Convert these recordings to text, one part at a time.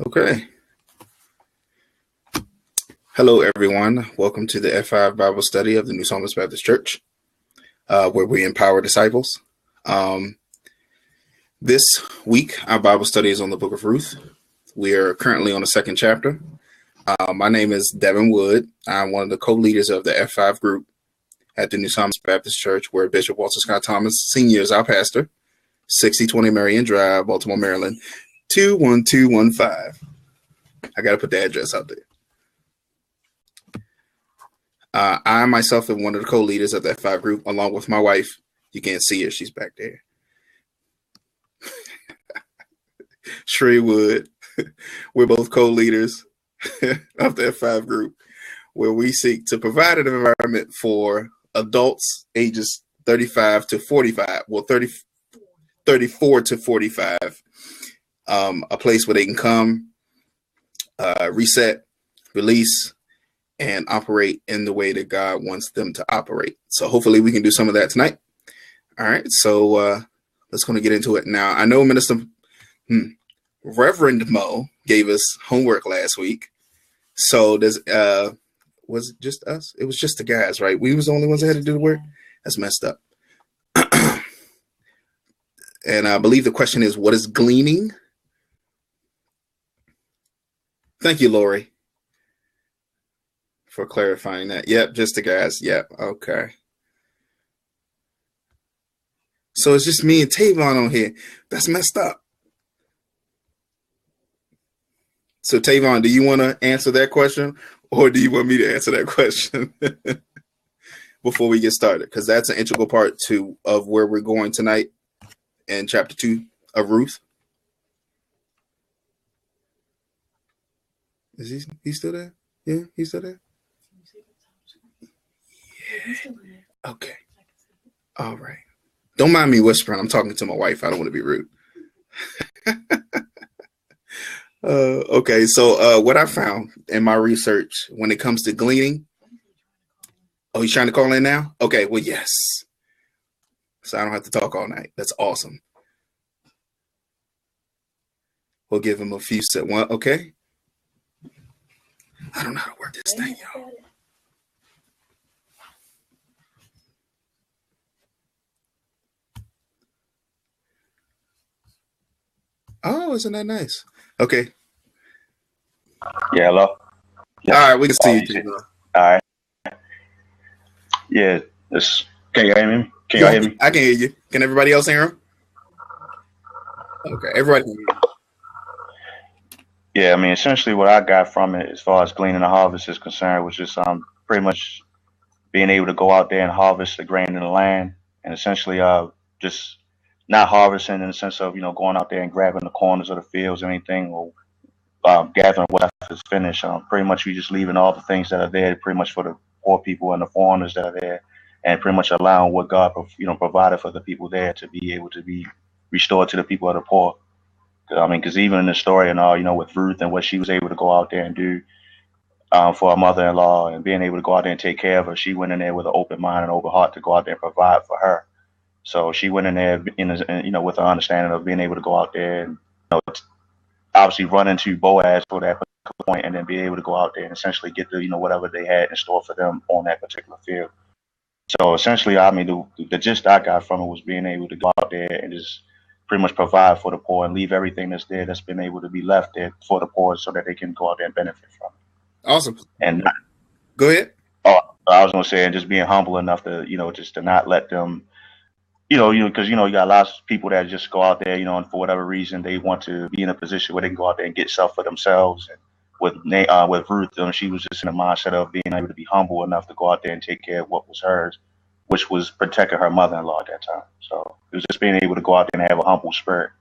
Okay. Hello, everyone. Welcome to the F5 Bible study of the New Psalmist Baptist Church, where we empower disciples. This week, our Bible study is on the book of Ruth. We are currently on the second chapter. My name is Devin Wood. I'm one of the co-leaders of the F5 group at the New Psalmist Baptist Church, where Bishop Walter Scott Thomas Sr. is our pastor, 6020 Marion Drive, Baltimore, Maryland, 21215. I got to put the address out there. I myself am one of the co-leaders of that F5 group, along with my wife. You can't see her. She's back there. Shree Wood. We're both co-leaders of the F5 group, where we seek to provide an environment for adults ages 35 to 45, 34 to 45, a place where they can come, reset, release, and operate in the way that God wants them to operate. So hopefully we can do some of that tonight. All right, so let's going to get into it now. I know Reverend Mo gave us homework last week. So was it just us? It was just the guys, right? We was the only ones that had to do the work. That's messed up. And I believe the question is, what is gleaning? Thank you, Lori, for clarifying that. Yep, just the guys. Yep, okay. So it's just me and Tavon on here. That's messed up. So Tavon, do you want to answer that question, or do you want me to answer that question before we get started? Because that's an integral part of where we're going tonight in chapter 2 of Ruth. Is he still there? Yeah, he's still there? Yeah. Okay. All right. Don't mind me whispering. I'm talking to my wife. I don't want to be rude. Okay. So what I found in my research when it comes to gleaning. Oh, he's trying to call in now? Okay. Well, yes. So I don't have to talk all night. That's awesome. We'll give him a few seconds. Okay. I don't know how to work this thing, y'all. Oh, isn't that nice? Okay. Yeah, hello? Yeah. All right, we can see you. All right. Yeah, can you hear me? Can you hear me? I can hear you. Can everybody else hear him? Okay, everybody can hear you. Yeah, I mean, essentially what I got from it as far as gleaning the harvest is concerned was just pretty much being able to go out there and harvest the grain in the land, and essentially just not harvesting in the sense of, going out there and grabbing the corners of the fields or anything, or gathering what is finished. Pretty much we just leaving all the things that are there pretty much for the poor people and the foreigners that are there, and pretty much allowing what God provided for the people there to be able to be restored to the people of the poor. I mean, because even in the story and all, with Ruth and what she was able to go out there and do for her mother-in-law, and being able to go out there and take care of her, she went in there with an open mind and open heart to go out there and provide for her. So she went in there, with an understanding of being able to go out there and, obviously run into Boaz for that particular point, and then be able to go out there and essentially get the, whatever they had in store for them on that particular field. So essentially, I mean, the gist I got from it was being able to go out there and just pretty much provide for the poor and leave everything that's there that's been able to be left there for the poor so that they can go out there and benefit from it. Awesome. And go ahead. Oh, I was going to say, and just being humble enough to, just to not let them, because, you got lots of people that just go out there, and for whatever reason, they want to be in a position where they can go out there and get stuff for themselves. And with Ruth, she was just in a mindset of being able to be humble enough to go out there and take care of what was hers, which was protecting her mother-in-law at that time. So it was just being able to go out there and have a humble spirit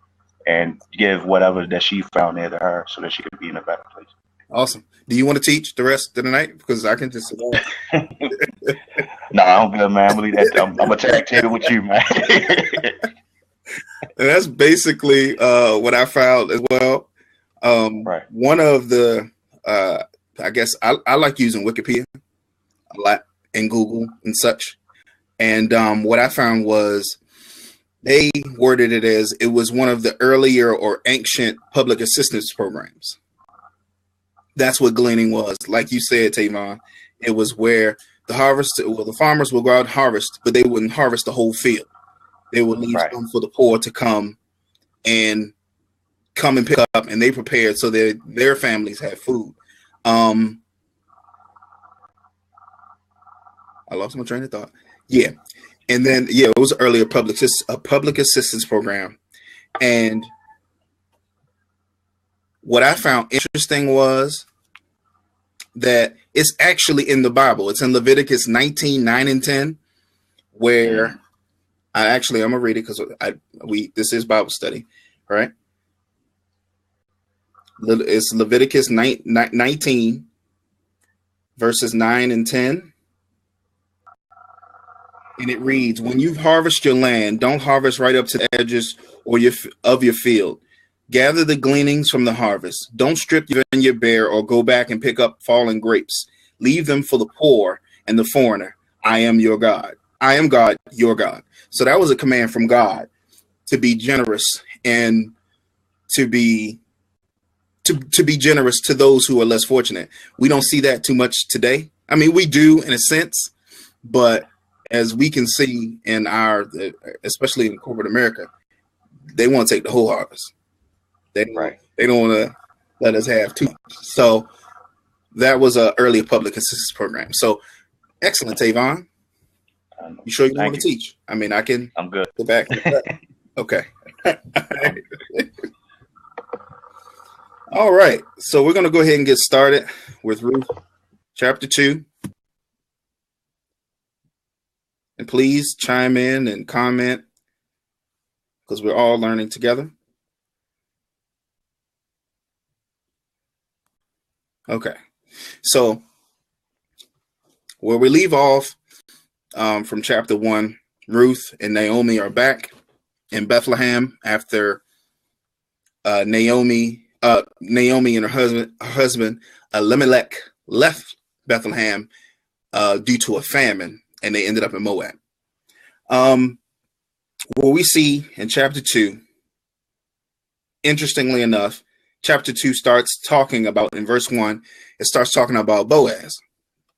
and give whatever that she found there to her so that she could be in a better place. Awesome. Do you want to teach the rest of the night? Because I can just. No, I'm good, man. I'm gonna tag team with you, man. And that's basically what I found as well. Right. One of the, I guess I like using Wikipedia a lot and Google and such. And what I found was they worded it as it was one of the earlier or ancient public assistance programs. That's what gleaning was. Like you said, Tavon, it was where the farmers would go out and harvest, but they wouldn't harvest the whole field. They would leave Right. some for the poor to and come and pick up, and they prepared so that their families had food. Um, I lost my train of thought. Yeah, and then it was earlier a public assistance program, and what I found interesting was that it's actually in the Bible. It's in Leviticus 19:9 and 10, where Mm. I'm gonna read it because this is Bible study, right? It's Leviticus 19 verses 9 and 10, and it reads, "When you harvest your land, don't harvest right up to the edges of your field. Gather the gleanings from the harvest. Don't strip your vineyard bare or go back and pick up fallen grapes. Leave them for the poor and the foreigner. I am your God. I am God, your God." So that was a command from God to be generous and to be generous to those who are less fortunate. We don't see that too much today. I mean, we do in a sense, but as we can see in especially in corporate America, they want to take the whole harvest. They don't want to let us have too much. So that was an early public assistance program. So excellent, Tavon. You sure you want to teach? I mean, I can. I'm good. Go back. Okay. All right. So we're going to go ahead and get started with Ruth chapter 2. And please chime in and comment because we're all learning together. Okay. So where we leave off from chapter 1, Ruth and Naomi are back in Bethlehem after Naomi and her husband Elimelech left Bethlehem due to a famine, and they ended up in Moab. What we see in chapter 2, interestingly enough, chapter 2 starts talking about, in verse 1, it starts talking about Boaz,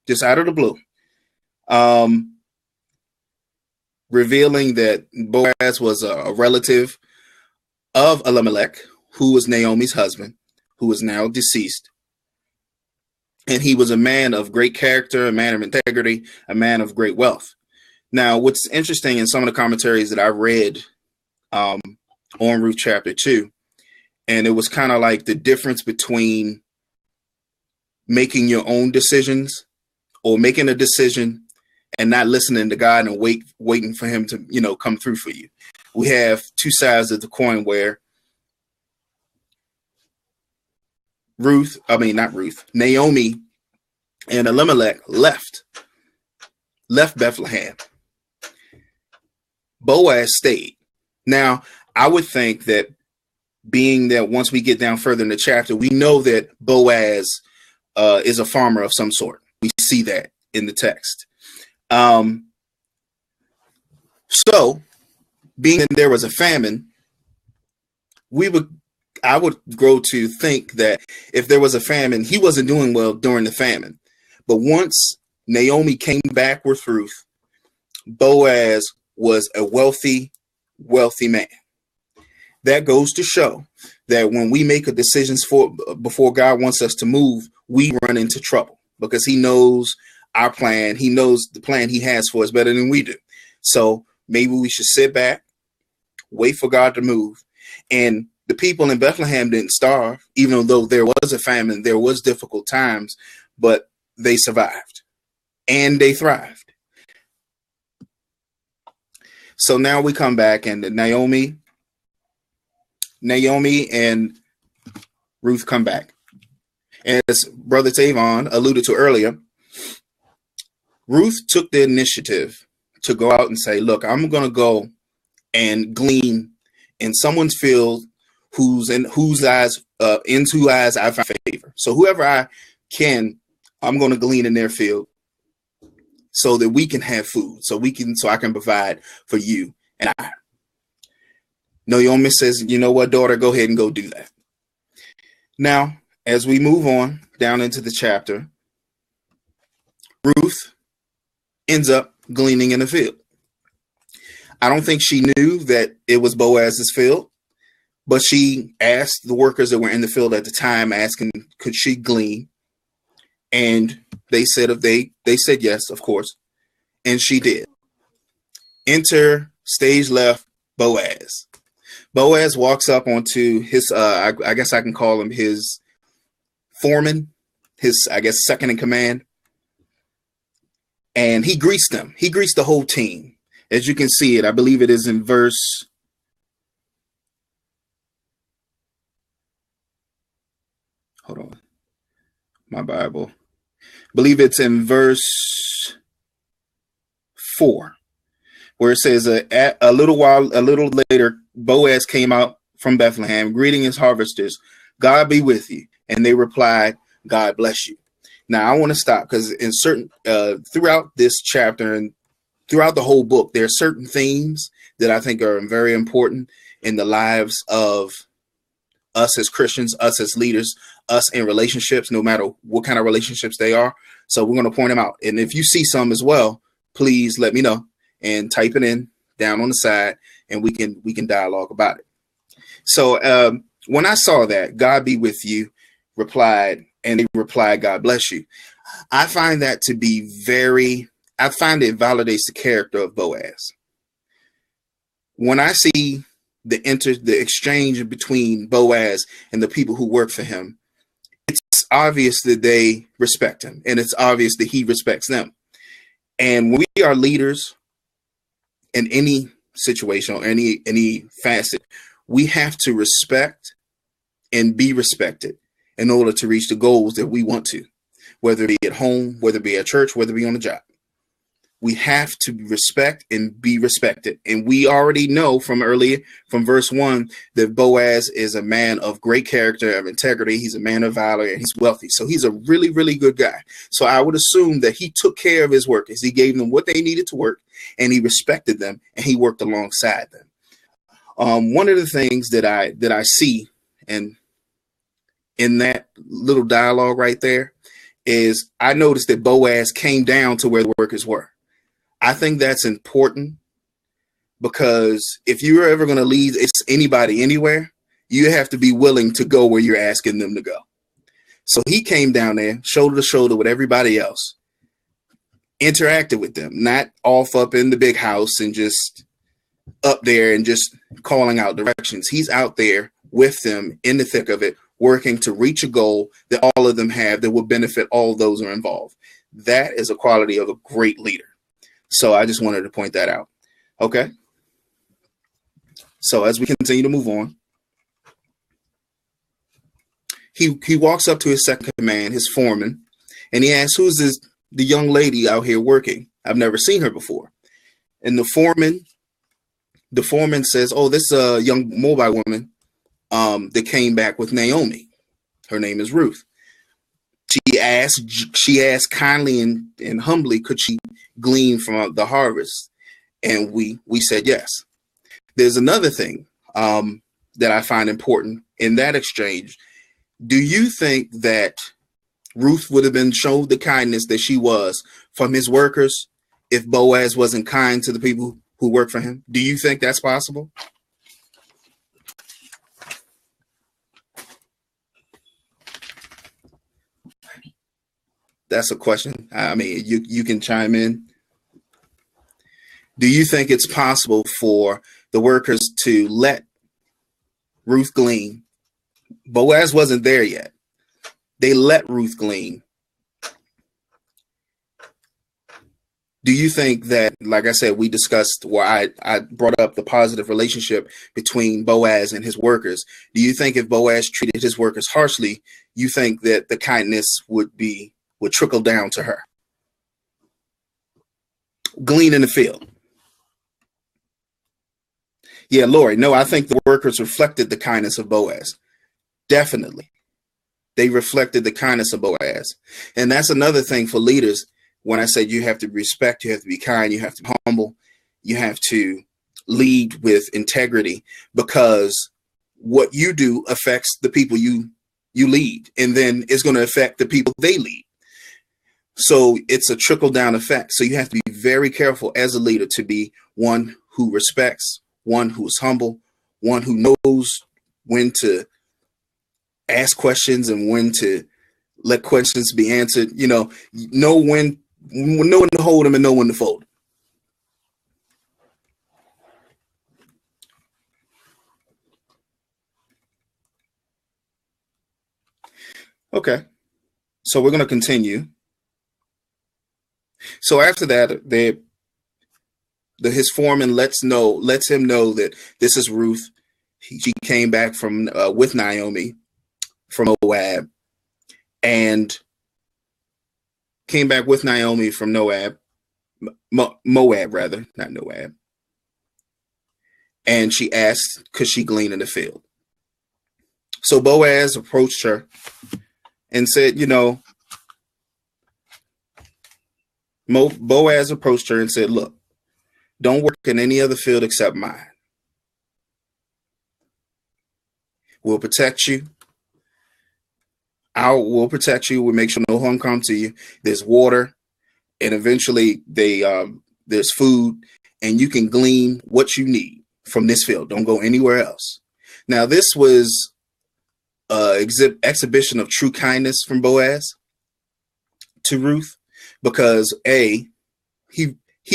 just out of the blue, revealing that Boaz was a relative of Elimelech, who was Naomi's husband, who is now deceased. And he was a man of great character, a man of integrity, a man of great wealth. Now, what's interesting in some of the commentaries that I read on Ruth chapter 2, and it was kind of like the difference between making your own decisions or making a decision and not listening to God and waiting for him to, come through for you. We have two sides of the coin where Naomi and Elimelech left Bethlehem. Boaz stayed. Now, I would think that being that once we get down further in the chapter, we know that Boaz is a farmer of some sort. We see that in the text. So, being that there was a famine, I would grow to think that if there was a famine, he wasn't doing well during the famine. But once Naomi came back with Ruth, Boaz was a wealthy man. That goes to show that when we make a decision before God wants us to move, we run into trouble because he knows our plan. He knows the plan he has for us better than we do. So maybe we should sit back, wait for God to move. And the people in Bethlehem didn't starve, even though there was a famine, there was difficult times, but they survived and they thrived. So now we come back and Naomi and Ruth come back. And as Brother Tavon alluded to earlier, Ruth took the initiative to go out and say, look, I'm going to go and glean in someone's field into whose eyes I find favor. So whoever I can, I'm going to glean in their field so that we can have food, so I can provide for you and I. Naomi says, you know what, daughter, go ahead and go do that. Now, as we move on down into the chapter, Ruth ends up gleaning in the field. I don't think she knew that it was Boaz's field, but she asked the workers that were in the field at the time, asking, could she glean? And they said they said yes, of course, and she did. Enter stage left Boaz. Boaz walks up onto his, I guess I can call him his foreman, his, I guess, second in command. And he greased them. He greased the whole team. As you can see it, I believe it is in verse. Hold on. My Bible. I believe it's in verse 4, where it says, a little later, Boaz came out from Bethlehem, greeting his harvesters. God be with you. And they replied, God bless you. Now, I want to stop because in certain throughout this chapter and throughout the whole book, there are certain themes that I think are very important in the lives of us as Christians, us as leaders, us in relationships, no matter what kind of relationships they are. So we're going to point them out. And if you see some as well, please let me know and type it in down on the side, and we can dialogue about it. So when I saw that, God be with you, replied, and they replied, God bless you. I find that to be I find it validates the character of Boaz. When I see the exchange between Boaz and the people who work for him, it's obvious that they respect him, and it's obvious that he respects them. And when we are leaders in any situation or any facet, we have to respect and be respected in order to reach the goals that we want to, whether it be at home, whether it be at church, whether it be on the job. We have to respect and be respected. And we already know from verse 1, that Boaz is a man of great character, of integrity. He's a man of valor, and he's wealthy. So he's a really, really good guy. So I would assume that he took care of his workers. He gave them what they needed to work, and he respected them, and he worked alongside them. One of the things that I see and in that little dialogue right there is I noticed that Boaz came down to where the workers were. I think that's important because if you're ever going to lead anybody anywhere, you have to be willing to go where you're asking them to go. So he came down there shoulder to shoulder with everybody else, interacted with them, not off up in the big house and just up there and just calling out directions. He's out there with them in the thick of it, working to reach a goal that all of them have that will benefit all those who are involved. That is a quality of a great leader. So I just wanted to point that out. Okay. So as we continue to move on, he walks up to his second command, his foreman, and he asks, who's the young lady out here working? I've never seen her before. And the foreman says, oh, this young Moabite woman that came back with Naomi. Her name is Ruth. She asked kindly and humbly, could she glean from the harvest? And we said yes. There's another thing that I find important in that exchange. Do you think that Ruth would have been shown the kindness that she was from his workers if Boaz wasn't kind to the people who work for him? Do you think that's possible? That's a question. I mean, you can chime in. Do you think it's possible for the workers to let Ruth glean? Boaz wasn't there yet. They let Ruth glean. Do you think that, like I said, we discussed where I brought up the positive relationship between Boaz and his workers. Do you think if Boaz treated his workers harshly, you think that the kindness would trickle down to her? Glean in the field. Yeah, Lori, no, I think the workers reflected the kindness of Boaz. Definitely. They reflected the kindness of Boaz. And that's another thing for leaders. When I said you have to respect, you have to be kind, you have to be humble, you have to lead with integrity, because what you do affects the people you you lead, and then it's going to affect the people they lead. So it's a trickle down effect. So you have to be very careful as a leader to be one who respects, one who is humble, one who knows when to ask questions and when to let questions be answered. Know when to hold them and know when to fold them. Okay, so we're going to continue. So after that, his foreman lets him know that this is Ruth. She came back from with Naomi from Moab, and came back with Naomi from Moab rather, not Noab. And she asked, could she glean in the field? So Boaz approached her and said, Boaz approached her and said, look, don't work in any other field except mine. We'll protect you. We'll protect you. We'll make sure no harm comes to you. There's water, and eventually there's food, and you can glean what you need from this field. Don't go anywhere else. Now, this was an exhibition of true kindness from Boaz to Ruth, because he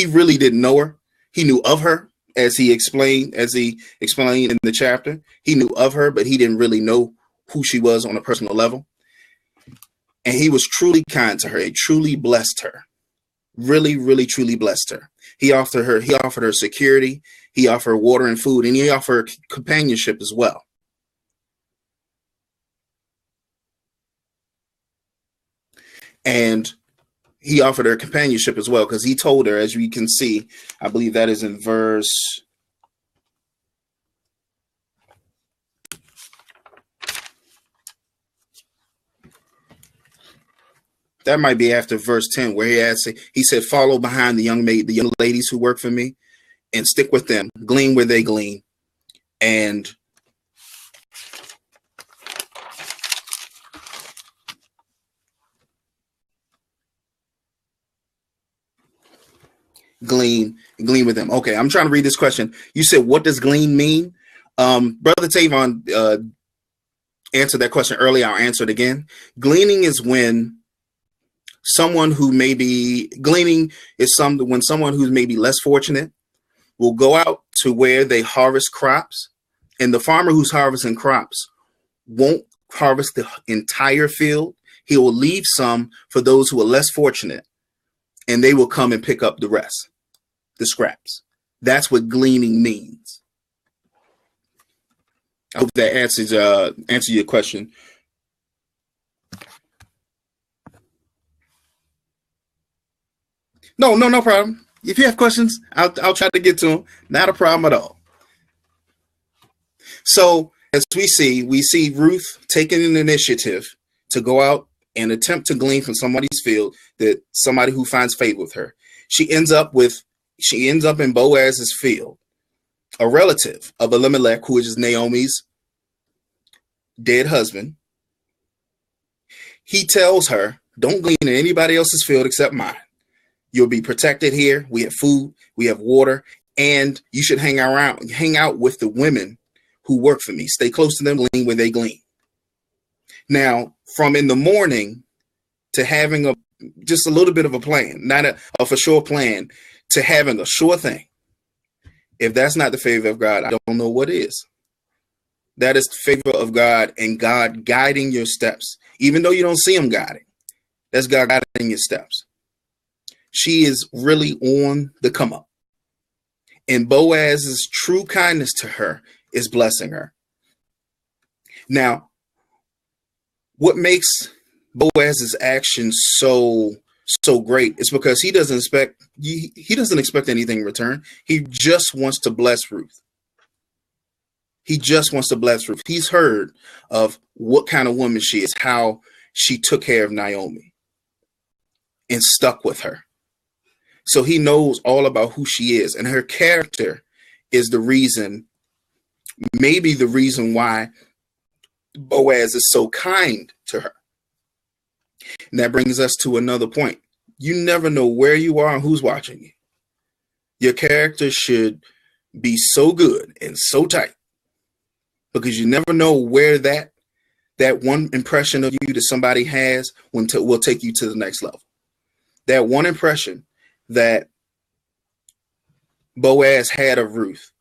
really didn't know her. He knew of her, as he explained in the chapter. He knew of her, but he didn't really know who she was on a personal level. And he was truly kind to her. He truly blessed her. Really, really, truly blessed her. He offered her security. He offered water and food, and he offered companionship as well. And he offered her companionship as well, because he told her, as we can see, I believe that is in verse. That might be after verse 10, where he said, follow behind the young ladies who work for me, and stick with them, glean where they glean, and glean with them. Okay, I'm trying to read this question. You said, what does glean mean? Brother Tavon answered that question earlier. I'll answer it again. Gleaning is when someone who's maybe less fortunate will go out to where they harvest crops, and the farmer who's harvesting crops won't harvest the entire field. He will leave some for those who are less fortunate, and they will come and pick up the rest, the scraps. That's what gleaning means. I hope that answers your question. No problem. If you have questions, I'll try to get to them. Not a problem at all. So as we see Ruth taking an initiative to go out and attempt to glean from somebody's field, that somebody who finds favor with her. She ends up in Boaz's field, a relative of Elimelech, who is Naomi's dead husband. He tells her, don't glean in anybody else's field except mine. You'll be protected here. We have food, we have water, and you should hang out with the women who work for me. Stay close to them, glean where they glean. Now, from in the morning to having just a little bit of a plan, not a for sure plan, to having a sure thing. If that's not the favor of God, I don't know what is. That is the favor of God, and God guiding your steps, even though you don't see him guiding. That's God guiding your steps. She is really on the come up. And Boaz's true kindness to her is blessing her. Now, what makes Boaz's action so great is because he doesn't expect anything in return. He just wants to bless Ruth. He's heard of what kind of woman she is, how she took care of Naomi and stuck with her. So he knows all about who she is, and her character is maybe the reason why Boaz is so kind to her. And that brings us to another point. You never know where you are and who's watching you. Your character should be so good and so tight, because you never know where that one impression of you that somebody has will take you to the next level. That one impression that Boaz had of Ruth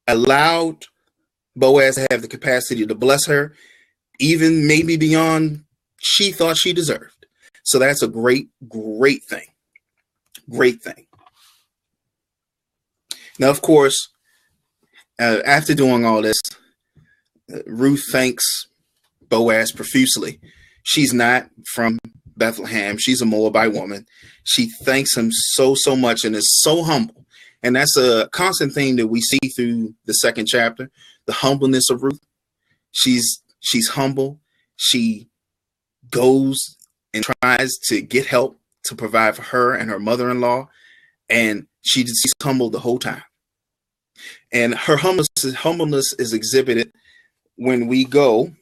allowed Boaz to have the capacity to bless her, even maybe beyond she thought she deserved. So that's a great, great thing. Great thing. Now, of course, after doing all this, Ruth thanks Boaz profusely. She's not from Bethlehem. She's a Moabite woman. She thanks him so much and is so humble. And that's a constant thing that we see through the second chapter, the humbleness of Ruth. She's humble. She goes and tries to get help to provide for her and her mother-in-law. And she's humble the whole time. And her humbleness is exhibited when we go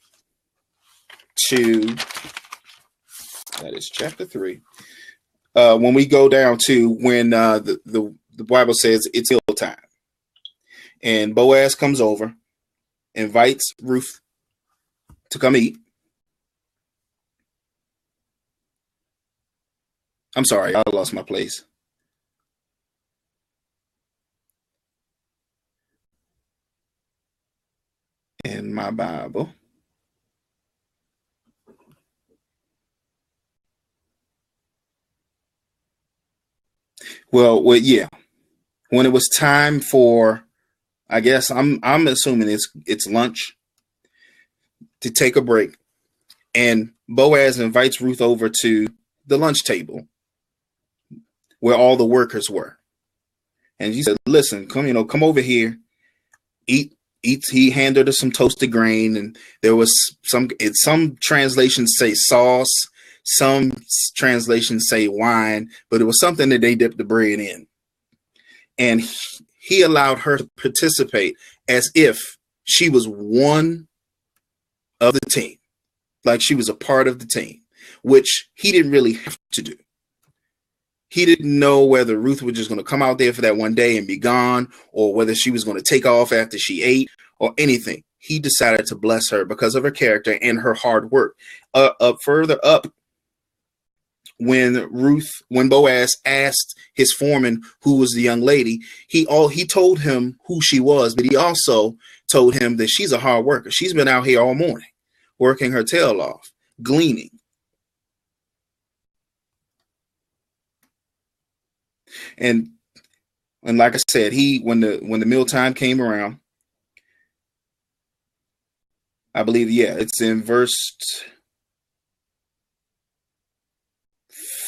to, that is chapter 3. When we go down to when the Bible says it's meal time, and Boaz comes over, invites Ruth to come eat. I'm sorry, I lost my place. In my Bible. Well, yeah. When it was time for, I guess I'm assuming it's lunch, to take a break, and Boaz invites Ruth over to the lunch table where all the workers were, and he said, "Listen, come over here, eat." He handed her some toasted grain, and there was some translations say sauce, some translations say wine, but it was something that they dipped the bread in. And he allowed her to participate as if she was one of the team, like she was a part of the team, which he didn't really have to do. He didn't know whether Ruth was just going to come out there for that one day and be gone, or whether she was going to take off after she ate or anything. He decided to bless her because of her character and her hard work. Further up, when Boaz asked his foreman who was the young lady, he told him who she was, but he also told him that she's a hard worker. She's been out here all morning, working her tail off, gleaning. And like I said, when the mealtime came around, I believe, it's in verse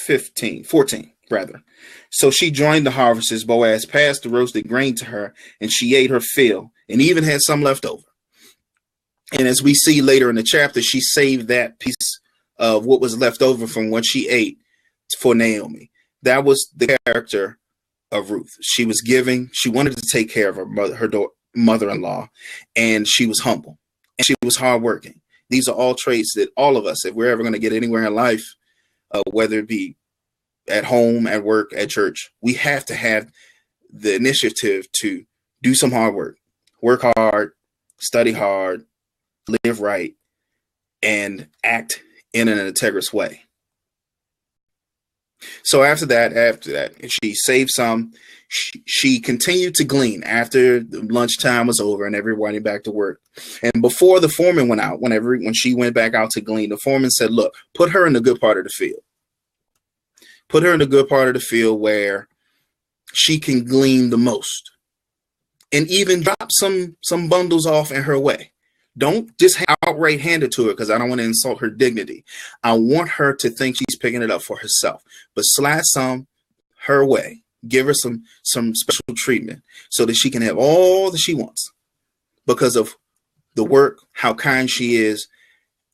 14 rather. So she joined the harvesters. Boaz passed the roasted grain to her, and she ate her fill, and even had some left over. And as we see later in the chapter, she saved that piece of what was left over from what she ate for Naomi. That was the character of Ruth. She was giving. She wanted to take care of her mother-in-law, and she was humble, and she was hardworking. These are all traits that all of us, if we're ever going to get anywhere in life, whether it be at home, at work, at church, we have to have the initiative to do some hard work hard, study hard, live right, and act in an integrous way. So after that, she saved some. She continued to glean after the lunchtime was over and everybody back to work. And before the foreman went out, when she went back out to glean, the foreman said, "Look, put her in the good part of the field. Put her in the good part of the field where she can glean the most, and even drop some bundles off in her way. Don't just outright hand it to her, because I don't want to insult her dignity. I want her to think she's picking it up for herself, but slide some her way. Give her some special treatment so that she can have all that she wants because of the work, how kind she is,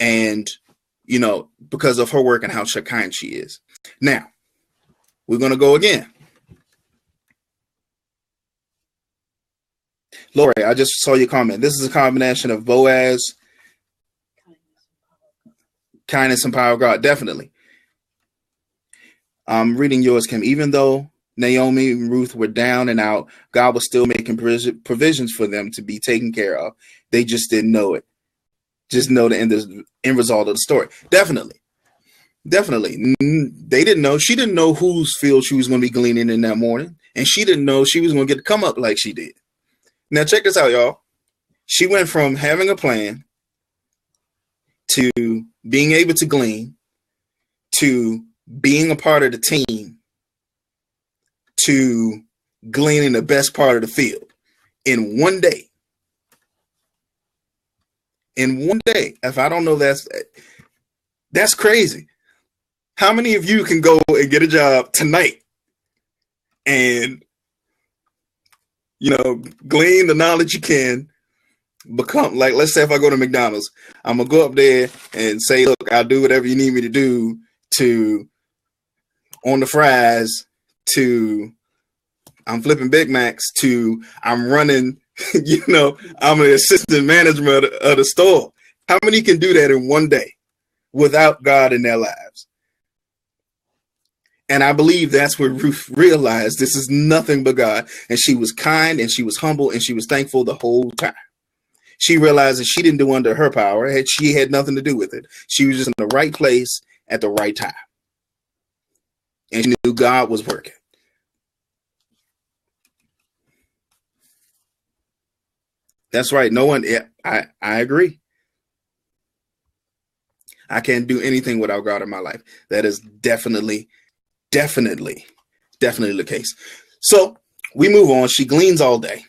and, because of her work and how kind she is." Now, we're going to go again. Lori, I just saw your comment. This is a combination of Boaz, kindness, and power of God. Definitely. I'm reading yours, Kim. Even though Naomi and Ruth were down and out, God was still making provisions for them to be taken care of. They just didn't know it. Just know the end result of the story. Definitely. Definitely. They didn't know. She didn't know whose field she was going to be gleaning in that morning. And she didn't know she was going to get to come up like she did. Now, check this out, y'all. She went from having a plan to being able to glean to being a part of the team to gleaning the best part of the field in one day. In one day. If I don't know, that's crazy. How many of you can go and get a job tonight and, glean the knowledge you can, become, like, let's say if I go to McDonald's, I'm going to go up there and say, look, I'll do whatever you need me to do on the fries, I'm flipping Big Macs, I'm running, I'm an assistant manager of the store. How many can do that in one day without God in their lives? And I believe that's where Ruth realized this is nothing but God. And she was kind and she was humble and she was thankful the whole time. She realized that she didn't do under her power. She had nothing to do with it. She was just in the right place at the right time. And she knew God was working. That's right. No one, I agree. I can't do anything without God in my life. That is definitely the case. So we move on. She gleans all day.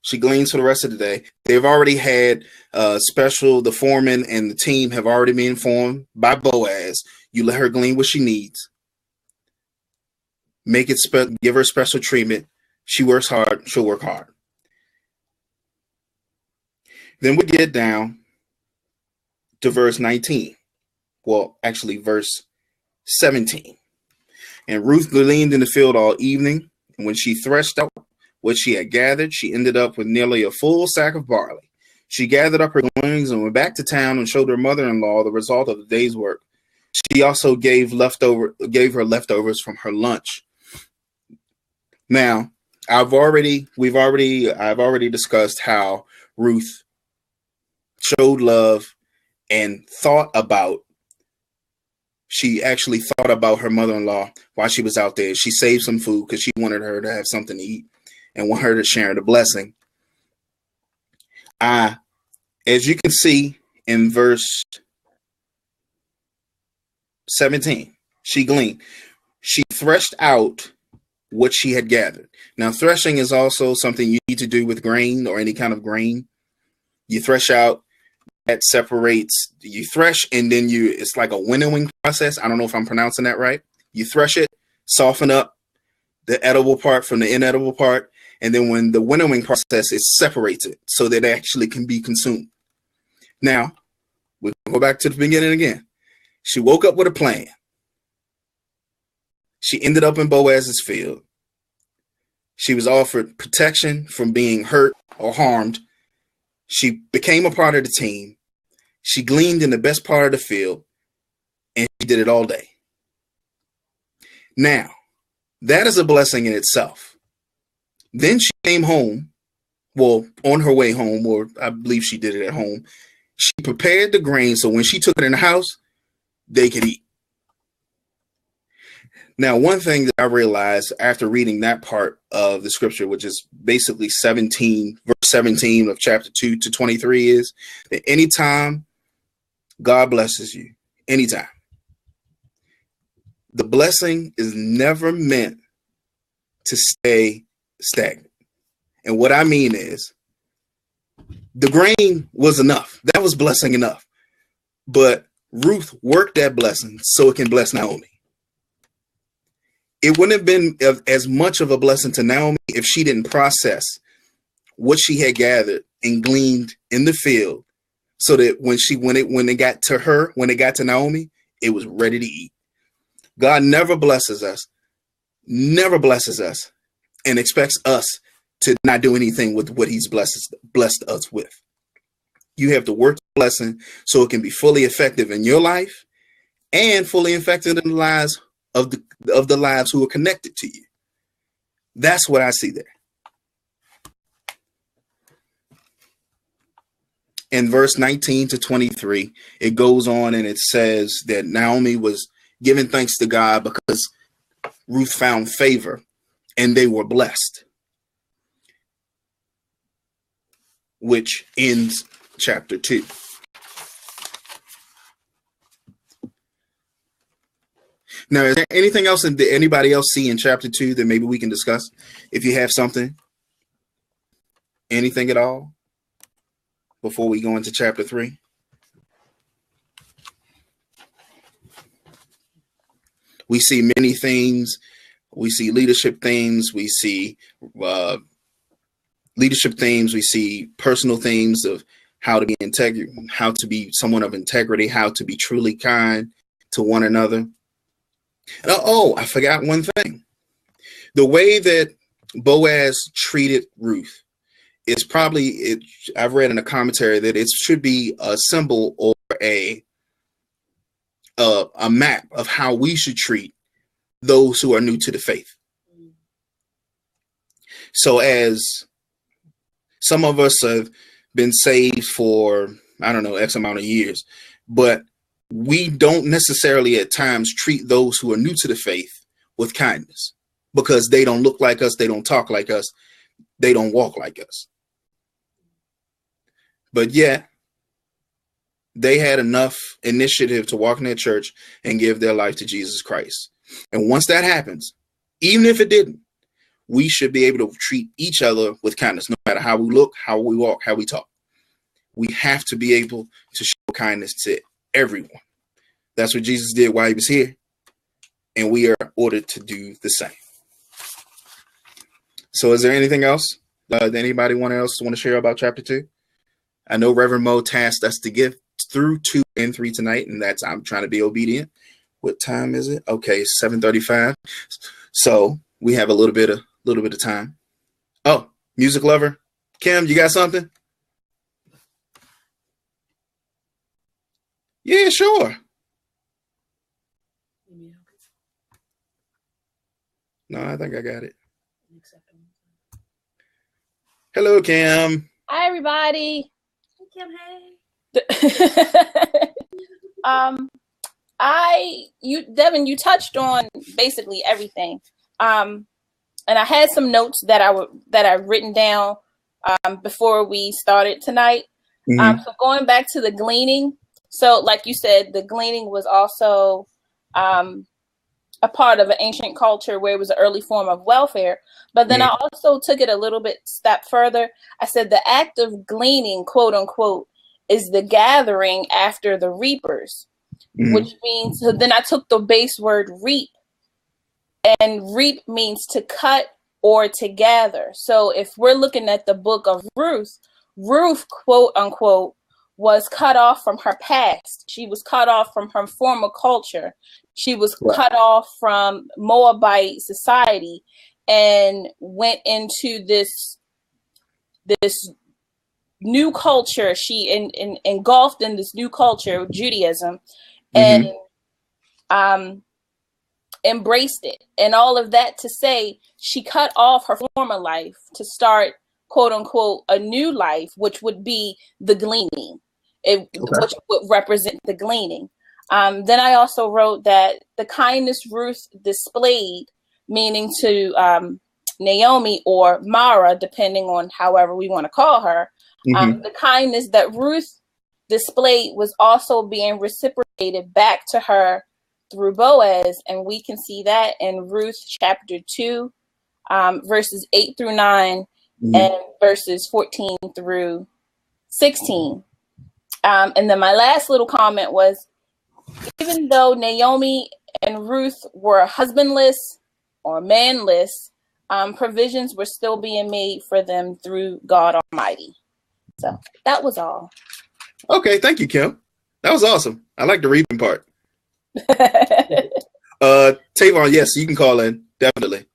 She gleans for the rest of the day. They've already had the foreman and the team have already been informed by Boaz. You let her glean what she needs. Give her special treatment. She works hard. She'll work hard. Then we get down to verse 19. Well, actually, verse 17. And Ruth gleaned in the field all evening. And when she threshed out what she had gathered, she ended up with nearly a full sack of barley. She gathered up her gleanings and went back to town and showed her mother-in-law the result of the day's work. She also gave her leftovers from her lunch. Now, I've already discussed how Ruth showed love and she actually thought about her mother-in-law while she was out there. She saved some food because she wanted her to have something to eat and want her to share the blessing. As you can see in verse 17, she gleaned. She threshed out what she had gathered. Now, threshing is also something you need to do with grain or any kind of grain. You thresh out. That separates, you thresh and then it's like a winnowing process. I don't know if I'm pronouncing that right. You thresh it, soften up the edible part from the inedible part. And then when the winnowing process, it separates it so that it actually can be consumed. Now, we'll go back to the beginning again. She woke up with a plan. She ended up in Boaz's field. She was offered protection from being hurt or harmed. She became a part of the team. She gleaned in the best part of the field, and she did it all day. Now, that is a blessing in itself. Then she came home, on her way home, or I believe she did it at home. She prepared the grain so when she took it in the house, they could eat. Now, one thing that I realized after reading that part of the scripture, which is basically verse 17 of chapter 2 to 23, is that anytime God blesses you, anytime, the blessing is never meant to stay stagnant. And what I mean is the grain was enough. That was blessing enough. But Ruth worked that blessing so it can bless Naomi. It wouldn't have been as much of a blessing to Naomi if she didn't process what she had gathered and gleaned in the field, so that when it got to Naomi, it was ready to eat. God never blesses us, and expects us to not do anything with what he's blessed us with. You have to work the blessing so it can be fully effective in your life and fully effective in the lives of the lives who are connected to you. That's what I see there. In verse 19 to 23, it goes on and it says that Naomi was giving thanks to God because Ruth found favor and they were blessed, which ends chapter 2. Now, is there anything else that anybody else see in chapter 2 that maybe we can discuss? If you have something, anything at all, before we go into chapter 3? We see many themes. We see leadership themes. We see leadership themes. We see personal themes of how to be how to be someone of integrity, how to be truly kind to one another. Oh, I forgot one thing. The way that Boaz treated Ruth is probably, I've read in a commentary that it should be a symbol or a map of how we should treat those who are new to the faith. So as some of us have been saved for, I don't know, X amount of years, but we don't necessarily at times treat those who are new to the faith with kindness because they don't look like us, they don't talk like us, they don't walk like us. But yet, they had enough initiative to walk in their church and give their life to Jesus Christ. And once that happens, even if it didn't, we should be able to treat each other with kindness, no matter how we look, how we walk, how we talk. We have to be able to show kindness to everyone. That's what Jesus did while he was here. And we are ordered to do the same. So is there anything else that anybody want to share about chapter 2? I know Reverend Mo tasked us to get through 2 and 3 tonight, and I'm trying to be obedient. What time is it? Okay, 7:35. So we have a little bit of time. Oh, music lover, Kim, you got something? Yeah, sure. No, I think I got it. Hello, Kim. Hi, everybody. Hey, Kim. Hey. Devin, you touched on basically everything. And I had some notes that I've written down before we started tonight. Mm-hmm. So going back to the gleaning. So like you said, the gleaning was also a part of an ancient culture where it was an early form of welfare. But then I also took it a little bit step further. I said the act of gleaning, quote unquote, is the gathering after the reapers, which means, so then I took the base word reap, and reap means to cut or to gather. So if we're looking at the book of Ruth, quote unquote, was cut off from her past. She was cut off from her former culture. She was cut off from Moabite society and went into this new culture. She engulfed in this new culture, Judaism, and embraced it. And all of that to say, she cut off her former life to start, quote unquote, a new life, which would be the gleaning, which would represent the gleaning. Then I also wrote that the kindness Ruth displayed, meaning to Naomi or Mara, depending on however we want to call her, the kindness that Ruth displayed was also being reciprocated back to her through Boaz. And we can see that in Ruth chapter 2, verses 8 through 9 and verses 14 through 16. And then my last little comment was, even though Naomi and Ruth were husbandless or manless, provisions were still being made for them through God Almighty. So that was all. Okay, thank you, Kim. That was awesome. I like the reaping part. Tavon, yes, you can call in, definitely.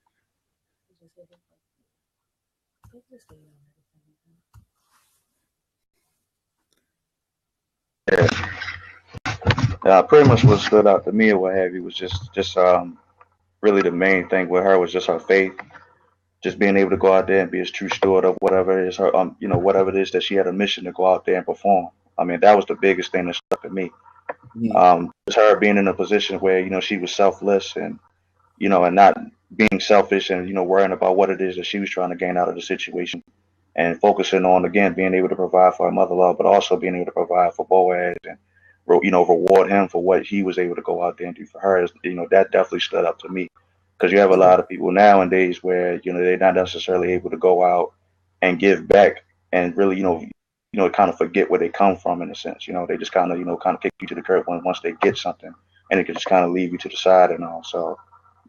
Pretty much what stood out to me or what have you was just really the main thing with her was just her faith, just being able to go out there and be a true steward of whatever it is her whatever it is that she had a mission to go out there and perform. I mean, that was the biggest thing that stuck to me. Just her being in a position where she was selfless and and not being selfish and worrying about what it is that she was trying to gain out of the situation, and focusing on again being able to provide for her mother-in-law, but also being able to provide for Boaz and reward him for what he was able to go out there and do for her. That definitely stood up to me, because you have a lot of people nowadays where they're not necessarily able to go out and give back and really kind of forget where they come from in a sense. They just kind of kick you to the curb once they get something, and it can just kind of leave you to the side and all. So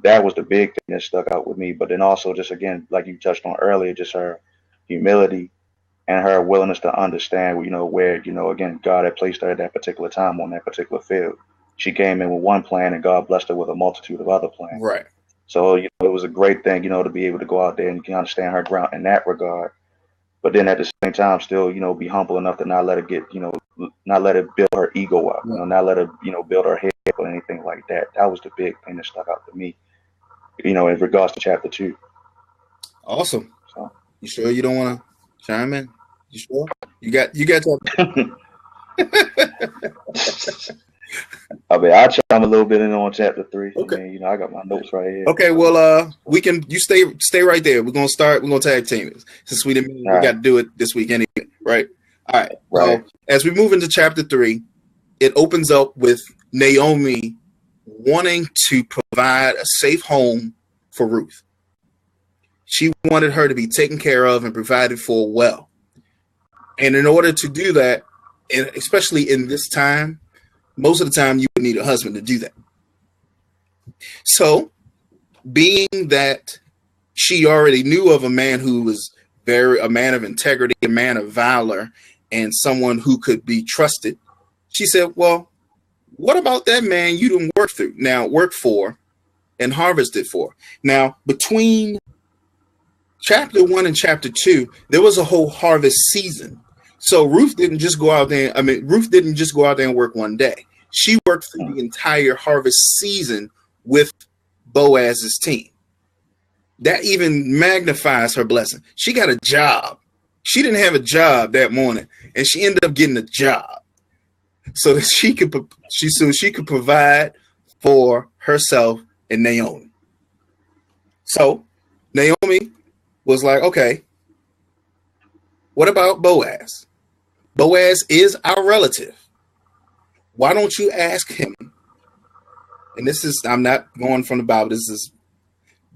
that was the big thing that stuck out with me. But then also just again, like you touched on earlier, just her humility and her willingness to understand, where, again, God had placed her at that particular time on that particular field. She came in with one plan and God blessed her with a multitude of other plans. Right. So, it was a great thing, to be able to go out there and understand her ground in that regard. But then at the same time, still, be humble enough to not let it get, not let it build her ego up, not let it, build her head up or anything like that. That was the big thing that stuck out to me, in regards to chapter 2. Awesome. So, you sure you don't want to chime in? You sure? You got to. I mean, I'll chime a little bit in on chapter 3. Okay. I mean, I got my notes right here. Okay, well, you stay right there. We're gonna tag team it. Since we didn't, we got to do it this week anyway, right? All right. Right. So as we move into chapter 3, it opens up with Naomi wanting to provide a safe home for Ruth. She wanted her to be taken care of and provided for well. And in order to do that, and especially in this time, most of the time you would need a husband to do that. So, being that she already knew of a man who was a man of integrity, a man of valor, and someone who could be trusted, she said, well, what about that man you didn't work for and harvested for? Now, between chapter 1 and chapter 2, there was a whole harvest season. So Ruth didn't just go out there. Ruth didn't just go out there and work one day. She worked through the entire harvest season with Boaz's team. That even magnifies her blessing. She got a job. She didn't have a job that morning, and she ended up getting a job so that she could provide for herself and Naomi. So Naomi was like, okay, what about Boaz? Boaz is our relative. Why don't you ask him? And this is, I'm not going from the Bible. This is,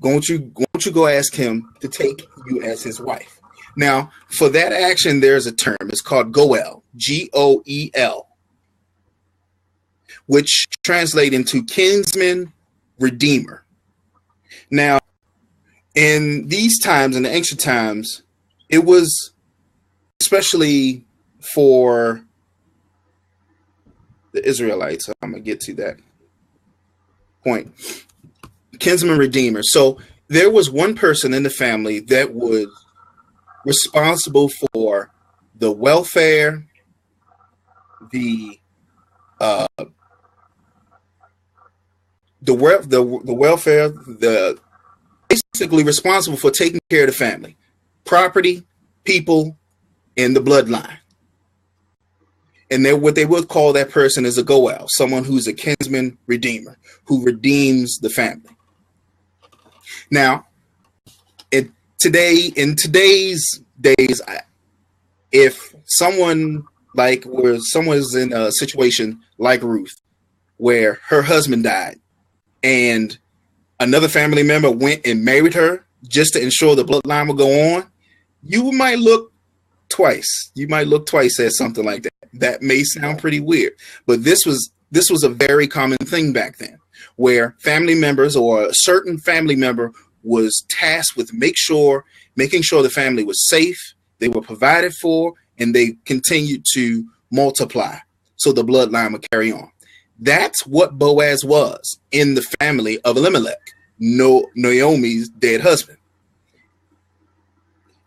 won't you go ask him to take you as his wife? Now, for that action, there's a term. It's called Goel, Goel, which translates into kinsman redeemer. Now, in these times, in the ancient times, it was especially for the Israelites. I'm going to get to that point. Kinsman redeemer. So there was one person in the family that was responsible for the welfare, the welfare, basically responsible for taking care of the family, property, people, and the bloodline. And then what they would call that person is a goel, someone who's a kinsman redeemer, who redeems the family. Now, in today's days, if someone's in a situation like Ruth, where her husband died, and another family member went and married her just to ensure the bloodline would go on, you might look twice. You might look twice at something like that. That may sound pretty weird, but this was a very common thing back then, where family members or a certain family member was tasked with making sure the family was safe, they were provided for, and they continued to multiply so the bloodline would carry on. That's what Boaz was in the family of Elimelech, Naomi's dead husband.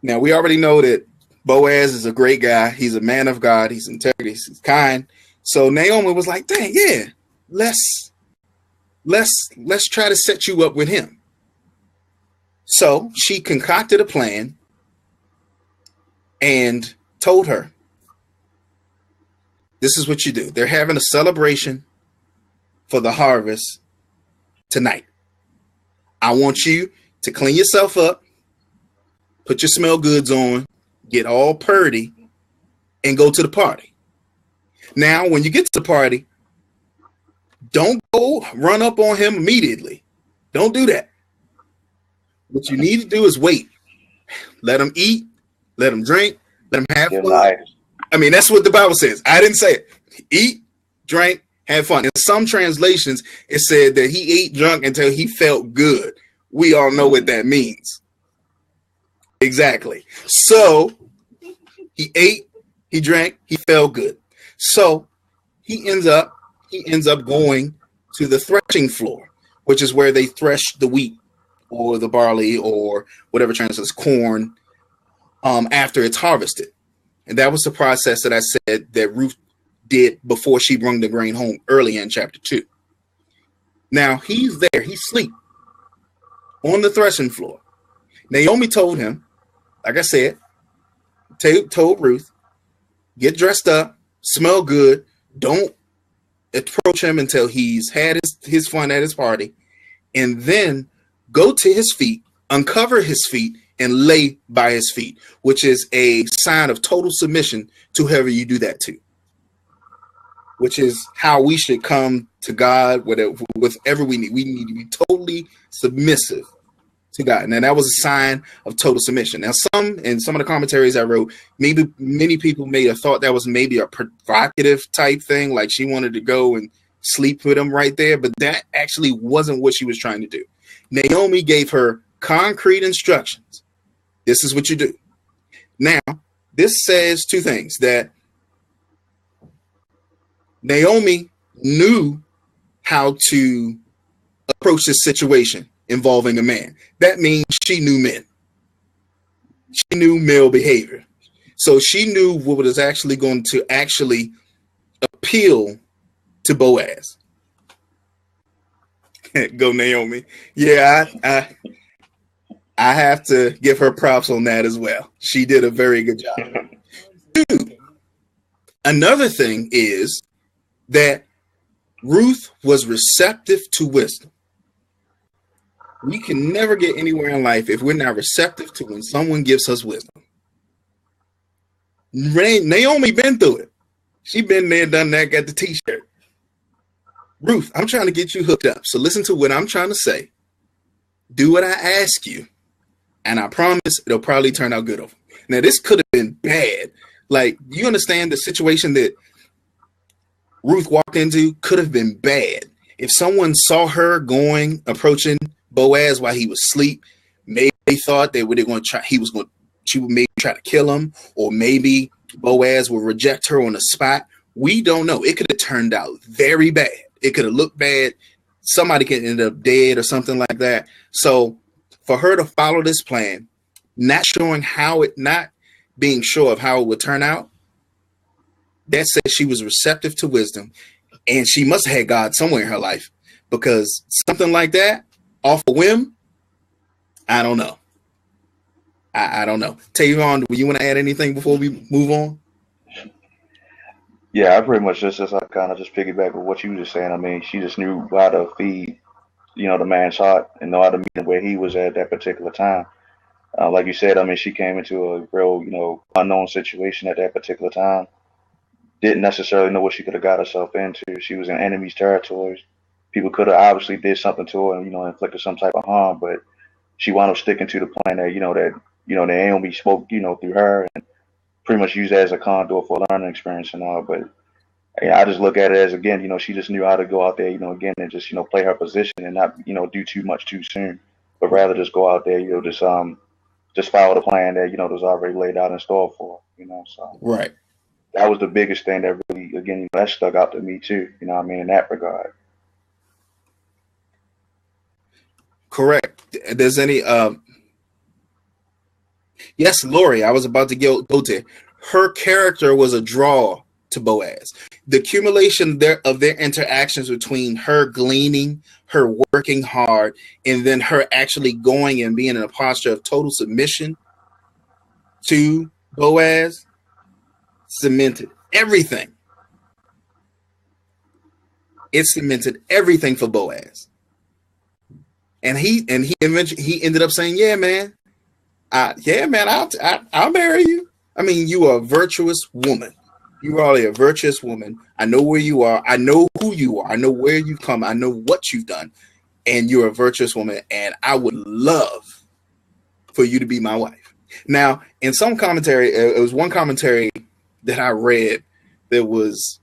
Now, we already know that Boaz is a great guy. He's a man of God. He's integrity. He's kind. So Naomi was like, dang, yeah, let's try to set you up with him. So she concocted a plan and told her, this is what you do. They're having a celebration for the harvest tonight. I want you to clean yourself up, put your smell goods on, get all purdy, and go to the party. Now, when you get to the party, don't go run up on him immediately. Don't do that. What you need to do is wait. Let him eat, let him drink, let him have fun. I mean, that's what the Bible says. I didn't say it. Eat, drink, have fun. In some translations, it said that he ate, drunk until he felt good. We all know what that means. Exactly. So he ate, he drank, he felt good. So he ends up going to the threshing floor, which is where they thresh the wheat or the barley or whatever translates corn after it's harvested. And that was the process that I said that Ruth did before she brought the grain home early in chapter 2. Now he's there, he's asleep on the threshing floor. Naomi told him, like I said, told Ruth, get dressed up, smell good, don't approach him until he's had his fun at his party, and then go to his feet, uncover his feet, and lay by his feet, which is a sign of total submission to whoever you do that to, which is how we should come to God with whatever we need. We need to be totally submissive to God. Now, that was a sign of total submission. Now, some of the commentaries I wrote, maybe many people may have thought that was maybe a provocative type thing, like she wanted to go and sleep with him right there, but that actually wasn't what she was trying to do. Naomi gave her concrete instructions. This is what you do. Now, this says two things: that Naomi knew how to approach this situation involving a man. That means she knew men. She knew male behavior. So she knew what was actually going to actually appeal to Boaz. Go Naomi. Yeah, I have to give her props on that as well. She did a very good job. Two, another thing is that Ruth was receptive to wisdom. We can never get anywhere in life if we're not receptive to when someone gives us wisdom. Naomi been through it. She been there, done that, got the t-shirt. Ruth, I'm trying to get you hooked up. So listen to what I'm trying to say. Do what I ask you. And I promise it'll probably turn out good over. Now, this could have been bad. Like, you understand the situation that Ruth walked into could have been bad. If someone saw her approaching Boaz while he was asleep, maybe they thought they were going to try. She would maybe try to kill him, or maybe Boaz would reject her on the spot. We don't know. It could have turned out very bad. It could have looked bad. Somebody could end up dead or something like that. So for her to follow this plan, not being sure of how it would turn out, that says she was receptive to wisdom, and she must have had God somewhere in her life, because something like that off a whim, I don't know. I don't know. Tavon, do you want to add anything before we move on? Yeah, I pretty much just kind of just piggyback with what you were just saying. I mean, she just knew how to feed, the man's heart, and know how to meet him where he was at that particular time. Like you said, I mean, she came into a real, unknown situation at that particular time. Didn't necessarily know what she could have got herself into. She was in enemy's territories. People could have obviously did something to her and, inflicted some type of harm, but she wound up sticking to the plan that, Naomi spoke, through her, and pretty much used that as a conduit for learning experience and all. But I just look at it as, again, she just knew how to go out there, again, and just, play her position and not, do too much too soon, but rather just go out there, just follow the plan that, was already laid out in store for her, so. Right. That was the biggest thing that really, again, that stuck out to me too, in that regard. Correct. There's any, yes, Lori, I was about to go to her character was a draw to Boaz. The accumulation of their interactions between her gleaning, her working hard, and then her actually going and being in a posture of total submission to Boaz cemented everything. It cemented everything for Boaz. And he eventually he ended up saying, "Yeah, man, I'll marry you. I mean, you are a virtuous woman. You are a virtuous woman. I know where you are. I know who you are. I know where you come. I know what you've done. And you're a virtuous woman. And I would love for you to be my wife." Now, in some commentary, it was one commentary that I read that was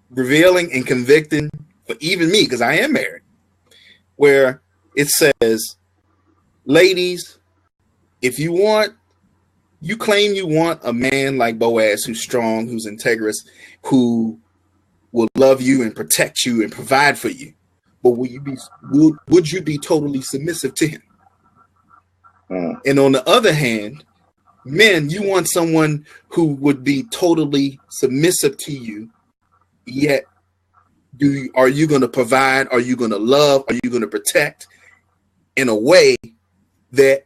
revealing and convicting for even me, because I am married, where it says, ladies, if you claim you want a man like Boaz who's strong, who's integrous, who will love you and protect you and provide for you, but would you be totally submissive to him? And on the other hand, men, you want someone who would be totally submissive to you, yet are you going to provide? Are you going to love? Are you going to protect in a way that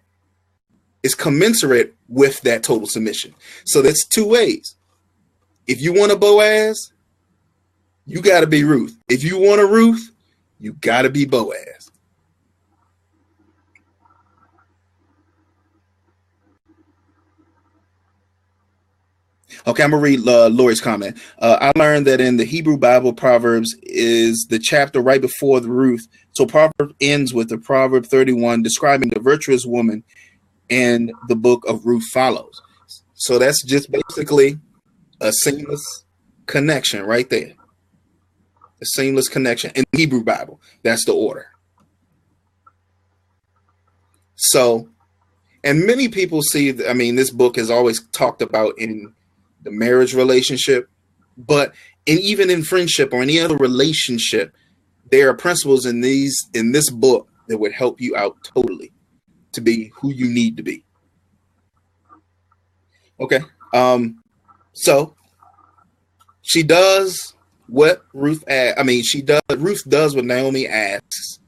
is commensurate with that total submission? So that's two ways. If you want a Boaz, you got to be Ruth. If you want a Ruth, you got to be Boaz. Okay, I'm going to read Lori's comment. I learned that in the Hebrew Bible, Proverbs is the chapter right before the Ruth. So Proverbs ends with the Proverb 31 describing the virtuous woman, and the book of Ruth follows. So that's just basically a seamless connection right there. A seamless connection in the Hebrew Bible. That's the order. So, and many people see, I mean, this book is always talked about in the marriage relationship, but even in friendship or any other relationship, there are principles in this book that would help you out totally to be who you need to be. Okay. So she does what Ruth Ruth does what Naomi asks,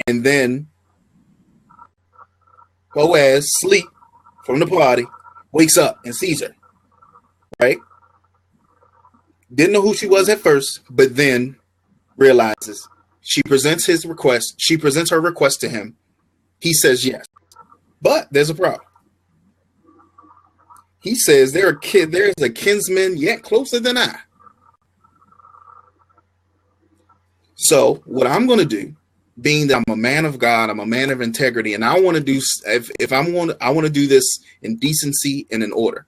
and then Boaz, sleep from the party, wakes up and sees her. Right? Didn't know who she was at first, but then realizes. She presents his request. She presents her request to him. He says yes. But there's a problem. He says there's a kinsman yet closer than I. So what I'm going to do, being that I'm a man of God, I'm a man of integrity, and I want to do I want to do this in decency and in order.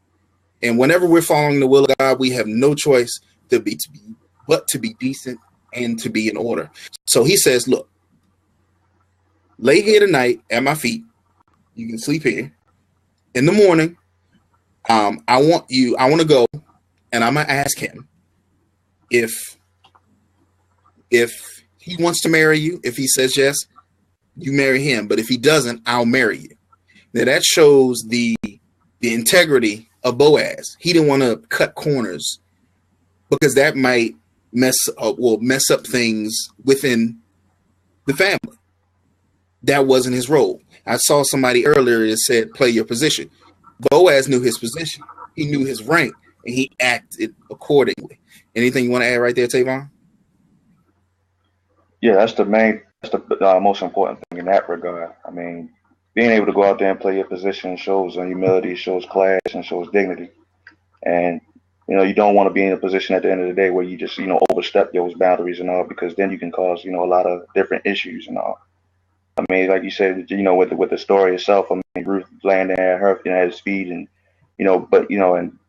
And whenever we're following the will of God, we have no choice but to be decent and to be in order. So he says, look, lay here tonight at my feet. You can sleep here. In the morning, I want to go, and I'm going to ask him if he wants to marry you. If he says yes, you marry him. But if he doesn't, I'll marry you. Now that shows the integrity of Boaz. He didn't want to cut corners because that might mess up things within the family. That wasn't his role. I saw somebody earlier that said, play your position. Boaz knew his position. He knew his rank, and he acted accordingly. Anything you want to add right there, Tavon? Yeah, that's the most important thing in that regard. I mean, being able to go out there and play your position shows humility, shows class, and shows dignity. And, you don't want to be in a position at the end of the day where you just, overstep those boundaries and all, because then you can cause, a lot of different issues and all. I mean, like you said, with the story itself, I mean, Ruth laying there at her, at his feet, and, and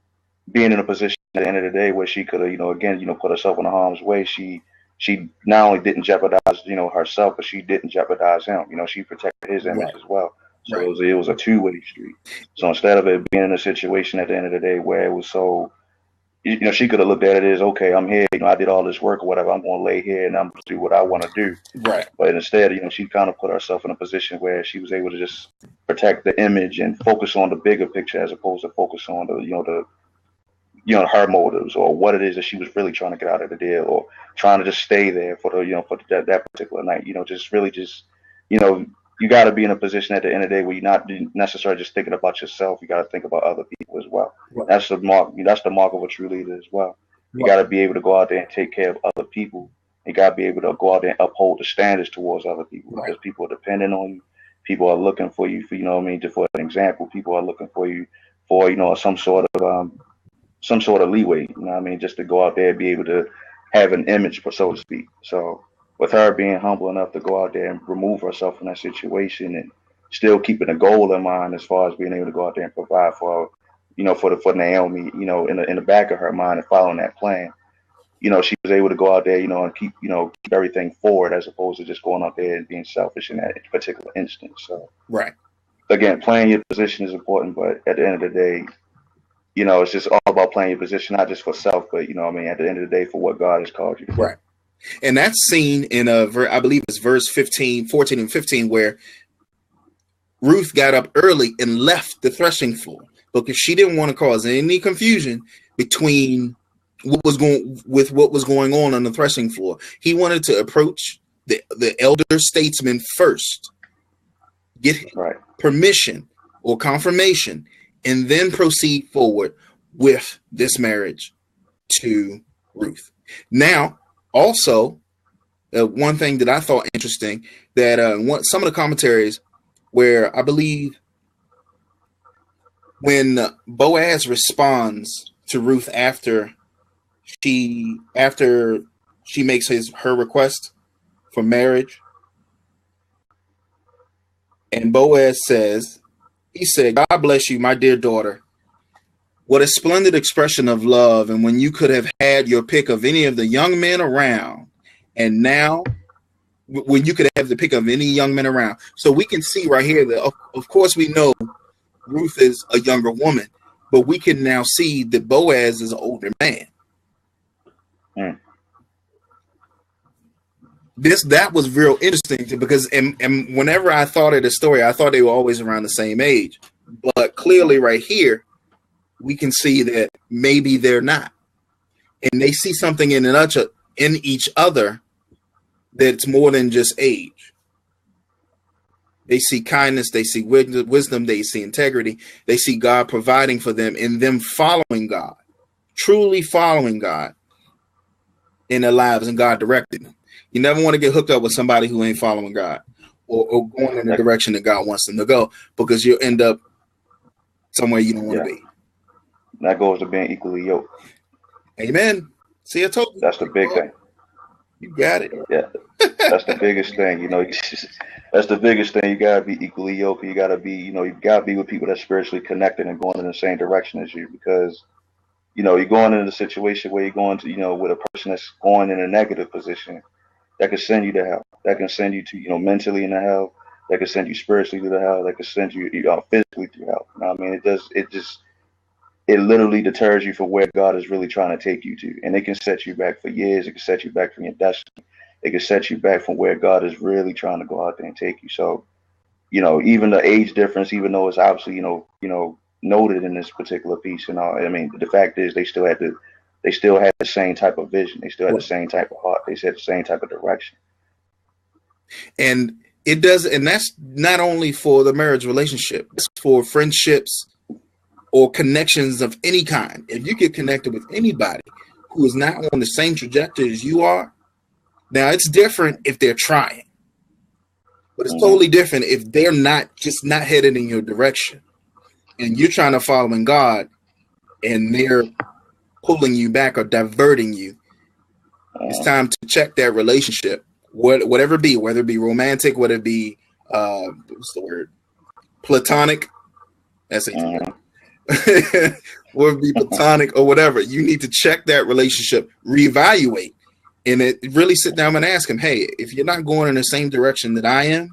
being in a position at the end of the day where she could have, put herself in harm's way. She not only didn't jeopardize, herself, but she didn't jeopardize him. She protected his image as well. So it was a two-way street. So instead of it being in a situation at the end of the day where it was so, she could have looked at it as, okay, I'm here, I did all this work or whatever, I'm going to lay here and I'm going to do what I want to do. Right. But instead, she kind of put herself in a position where she was able to just protect the image and focus on the bigger picture as opposed to focus on the her motives or what it is that she was really trying to get out of the deal, or trying to just stay there for that particular night. Just really just, you know, you got to be in a position at the end of the day where you're not necessarily just thinking about yourself. You got to think about other people as well. Right. That's the mark. That's the mark of a true leader as well. You got to be able to go out there and take care of other people. You got to be able to go out there and uphold the standards towards other people, because people are depending on you. People are looking for you for, for an example. People are looking for you for, some sort of leeway, just to go out there and be able to have an image, so to speak. So with her being humble enough to go out there and remove herself from that situation, and still keeping a goal in mind as far as being able to go out there and provide for for Naomi, in the back of her mind, and following that plan, she was able to go out there, and keep everything forward, as opposed to just going out there and being selfish in that particular instance. So again, playing your position is important, but at the end of the day, it's just all about playing your position, not just for self, but at the end of the day, for what God has called you to do. Right. And that's seen in I believe it's verse 14 and 15, where Ruth got up early and left the threshing floor because she didn't want to cause any confusion between what was going on the threshing floor. He wanted to approach the elder statesman first, get permission or confirmation, and then proceed forward with this marriage to Ruth. Now, also, one thing that I thought interesting, that some of the commentaries where I believe when Boaz responds to Ruth after she makes her request for marriage, and Boaz says, he said, "God bless you, my dear daughter. What a splendid expression of love. And when you could have had your pick of any of the young men around, and now when you could have the pick of any young men around." So we can see right here that, of course, we know Ruth is a younger woman, but we can now see that Boaz is an older man. That was real interesting because and whenever I thought of the story, I thought they were always around the same age. But clearly right here, we can see that maybe they're not. And they see something in each other that's more than just age. They see kindness, they see wisdom, they see integrity, they see God providing for them, and them following God, truly following God in their lives, and God directing them. You never want to get hooked up with somebody who ain't following God or going in the direction that God wants them to go, because you'll end up somewhere you don't want to be. That goes to being equally yoked. Amen. See, I told you. That's the big thing. You got it. Yeah. That's the biggest thing. That's the biggest thing. You gotta be equally yoked. You gotta be, you gotta be with people that's spiritually connected and going in the same direction as you, because you're going into a situation where you're going to, with a person that's going in a negative position, that could send you to hell. That can send you to, mentally into hell. That could send you spiritually to hell. That could send you, physically to hell. It literally deters you from where God is really trying to take you to. And it can set you back for years. It can set you back from your destiny. It can set you back from where God is really trying to go out there and take you. So, even the age difference, even though it's obviously, noted in this particular piece, the fact is they still had the same type of vision. They still had the same type of heart. They had the same type of direction. And it does, and that's not only for the marriage relationship, it's for friendships or connections of any kind. If you get connected with anybody who is not on the same trajectory as you are, now it's different if they're trying, but it's totally different if they're not headed in your direction, and you're trying to follow in God, and they're pulling you back or diverting you. It's time to check that relationship, whatever it be, whether it be romantic, whether it be what's the word, platonic. That's it. Whether it be platonic or whatever, you need to check that relationship, reevaluate, and really sit down and ask him, hey, if you're not going in the same direction that I am,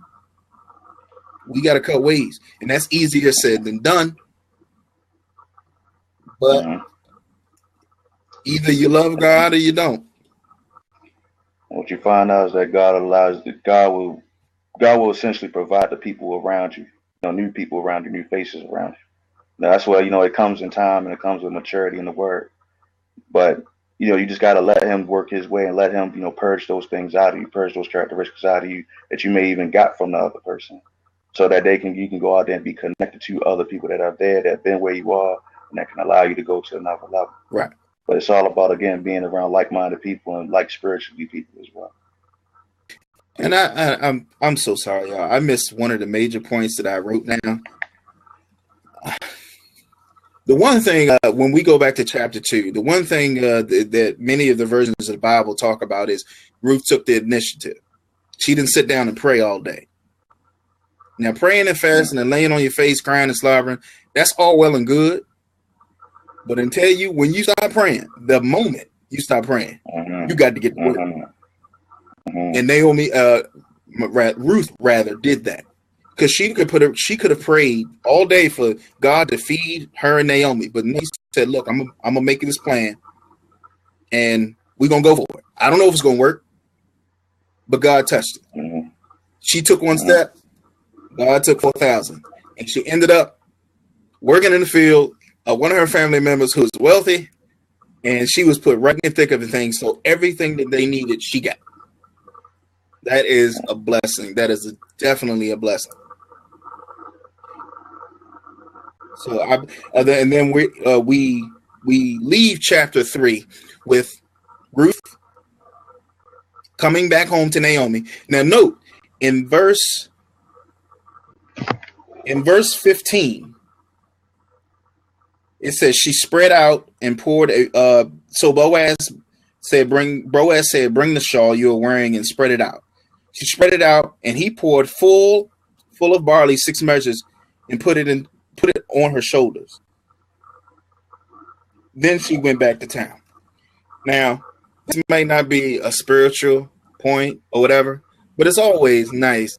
we got to cut ways. And that's easier said than done. But either you love God or you don't. What you find out is that God will essentially provide the people around you, new people around you, new faces around you. Now, that's where, it comes in time, and it comes with maturity in the word. But you just got to let him work his way and let him, purge those things out of you, purge those characteristics out of you that you may even got from the other person, so that you can go out there and be connected to other people that are there, that have been where you are, and that can allow you to go to another level. Right. But it's all about, again, being around like-minded people and like spiritually people as well. And I'm so sorry, y'all. I missed one of the major points that I wrote down. The one thing, when we go back to chapter 2, the one thing that many of the versions of the Bible talk about is Ruth took the initiative. She didn't sit down and pray all day. Now, praying and fasting and laying on your face, crying and slobbering, that's all well and good. But until when you stop praying, the moment you stop praying, you got to get to work. And Naomi, Ruth rather did that. Because she could have prayed all day for God to feed her and Naomi, but he said, "Look, I'm gonna make this plan, and we're gonna go for it. I don't know if it's gonna work, but God touched it." She took one step, God took 4,000, and she ended up working in the field. One of her family members who was wealthy, and she was put right in the thick of the thing. So everything that they needed, she got. That is a blessing. That is definitely a blessing. So and then we leave chapter 3 with Ruth coming back home to Naomi. Now note in verse 15, it says she spread out and poured so Boaz said, bring the shawl you are wearing and spread it out. She spread it out, and he poured full of barley 6 measures and put it on her shoulders. Then she went back to town. Now, this may not be a spiritual point or whatever, but it's always nice.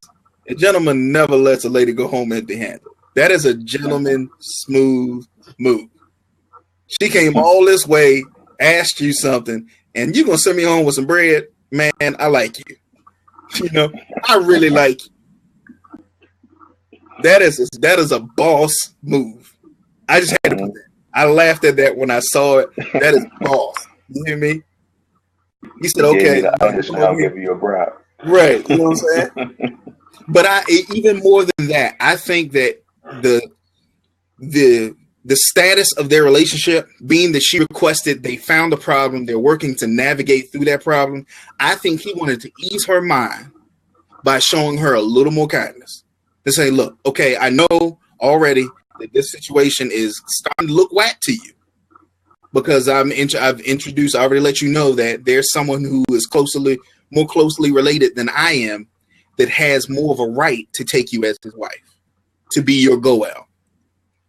A gentleman never lets a lady go home empty-handed. That is a gentleman smooth move. She came all this way, asked you something, and you're going to send me home with some bread? Man, I like you. I really like you. That is a boss move. I just had to put that. I laughed at that when I saw it. That is boss. You hear me? He said, "Okay, I'll give you a bribe." Right. You know what I'm saying? But even more than that, I think that the status of their relationship, being that she requested, they found a problem, they're working to navigate through that problem. I think he wanted to ease her mind by showing her a little more kindness. To say, look, okay, I know already that this situation is starting to look whack to you because I've introduced, I already let you know that there's someone who is more closely related than I am that has more of a right to take you as his wife, to be your Goel.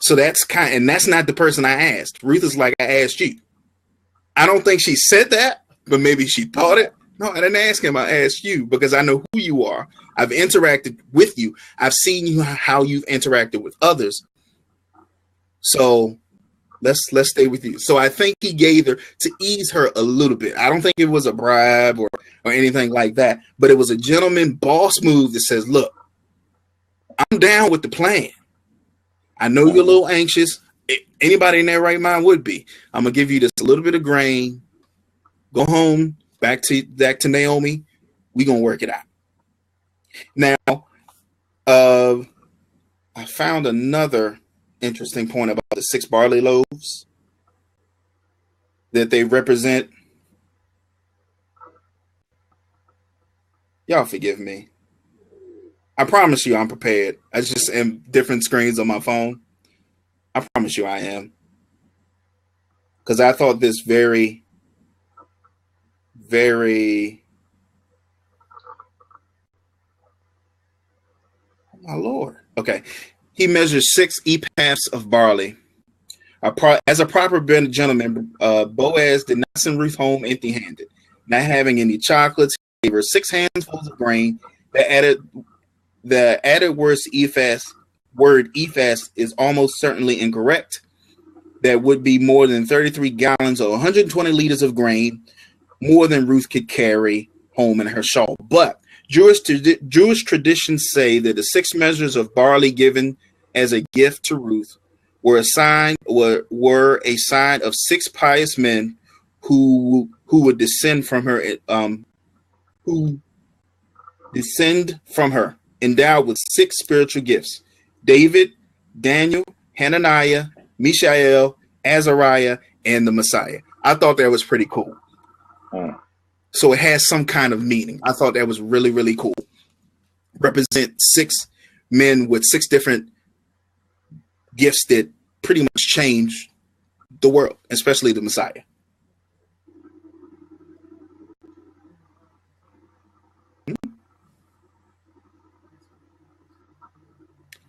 So that's not the person I asked. Ruth is like, I asked you. I don't think she said that, but maybe she thought it. No, I didn't ask him. I asked you because I know who you are. I've interacted with you. I've seen how you've interacted with others. So let's stay with you. So I think he gave her to ease her a little bit. I don't think it was a bribe or anything like that, but it was a gentleman boss move that says, look, I'm down with the plan. I know you're a little anxious. Anybody in their right mind would be. I'm going to give you just a little bit of grain. Go home, back to Naomi. We're going to work it out. Now, I found another interesting point about the 6 barley loaves that they represent. Y'all forgive me. I promise you I'm prepared. I just am different screens on my phone. I promise you I am. Because I thought this very, very... My Lord. Okay. He measures 6 ephahs of barley. As a proper gentleman, Boaz did not send Ruth home empty-handed. Not having any chocolates, he gave her 6 handfuls of grain. The added word ephas is almost certainly incorrect. That would be more than 33 gallons or 120 liters of grain, more than Ruth could carry home in her shawl. But Jewish traditions say that the 6 measures of barley given as a gift to Ruth were a sign of 6 pious men who would descend from her, endowed with 6 spiritual gifts: David, Daniel, Hananiah, Mishael, Azariah, and the Messiah. I thought that was pretty cool. So it has some kind of meaning. I thought that was really, really cool. Represent 6 men with 6 different gifts that pretty much changed the world, especially the Messiah.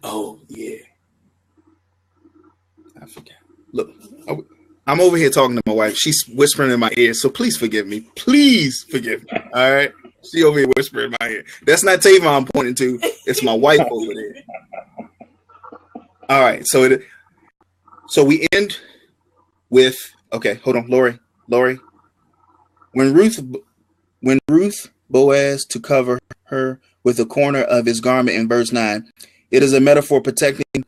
Oh, yeah. I forgot. Look, I'm over here talking to my wife. She's whispering in my ear, so please forgive me. Please forgive me. All right? She over here whispering in my ear. That's not Tavon I'm pointing to. It's my wife over there. All right. So we end with, okay, hold on, Lori. When Ruth Boaz to cover her with the corner of his garment in verse 9, it is a metaphor protecting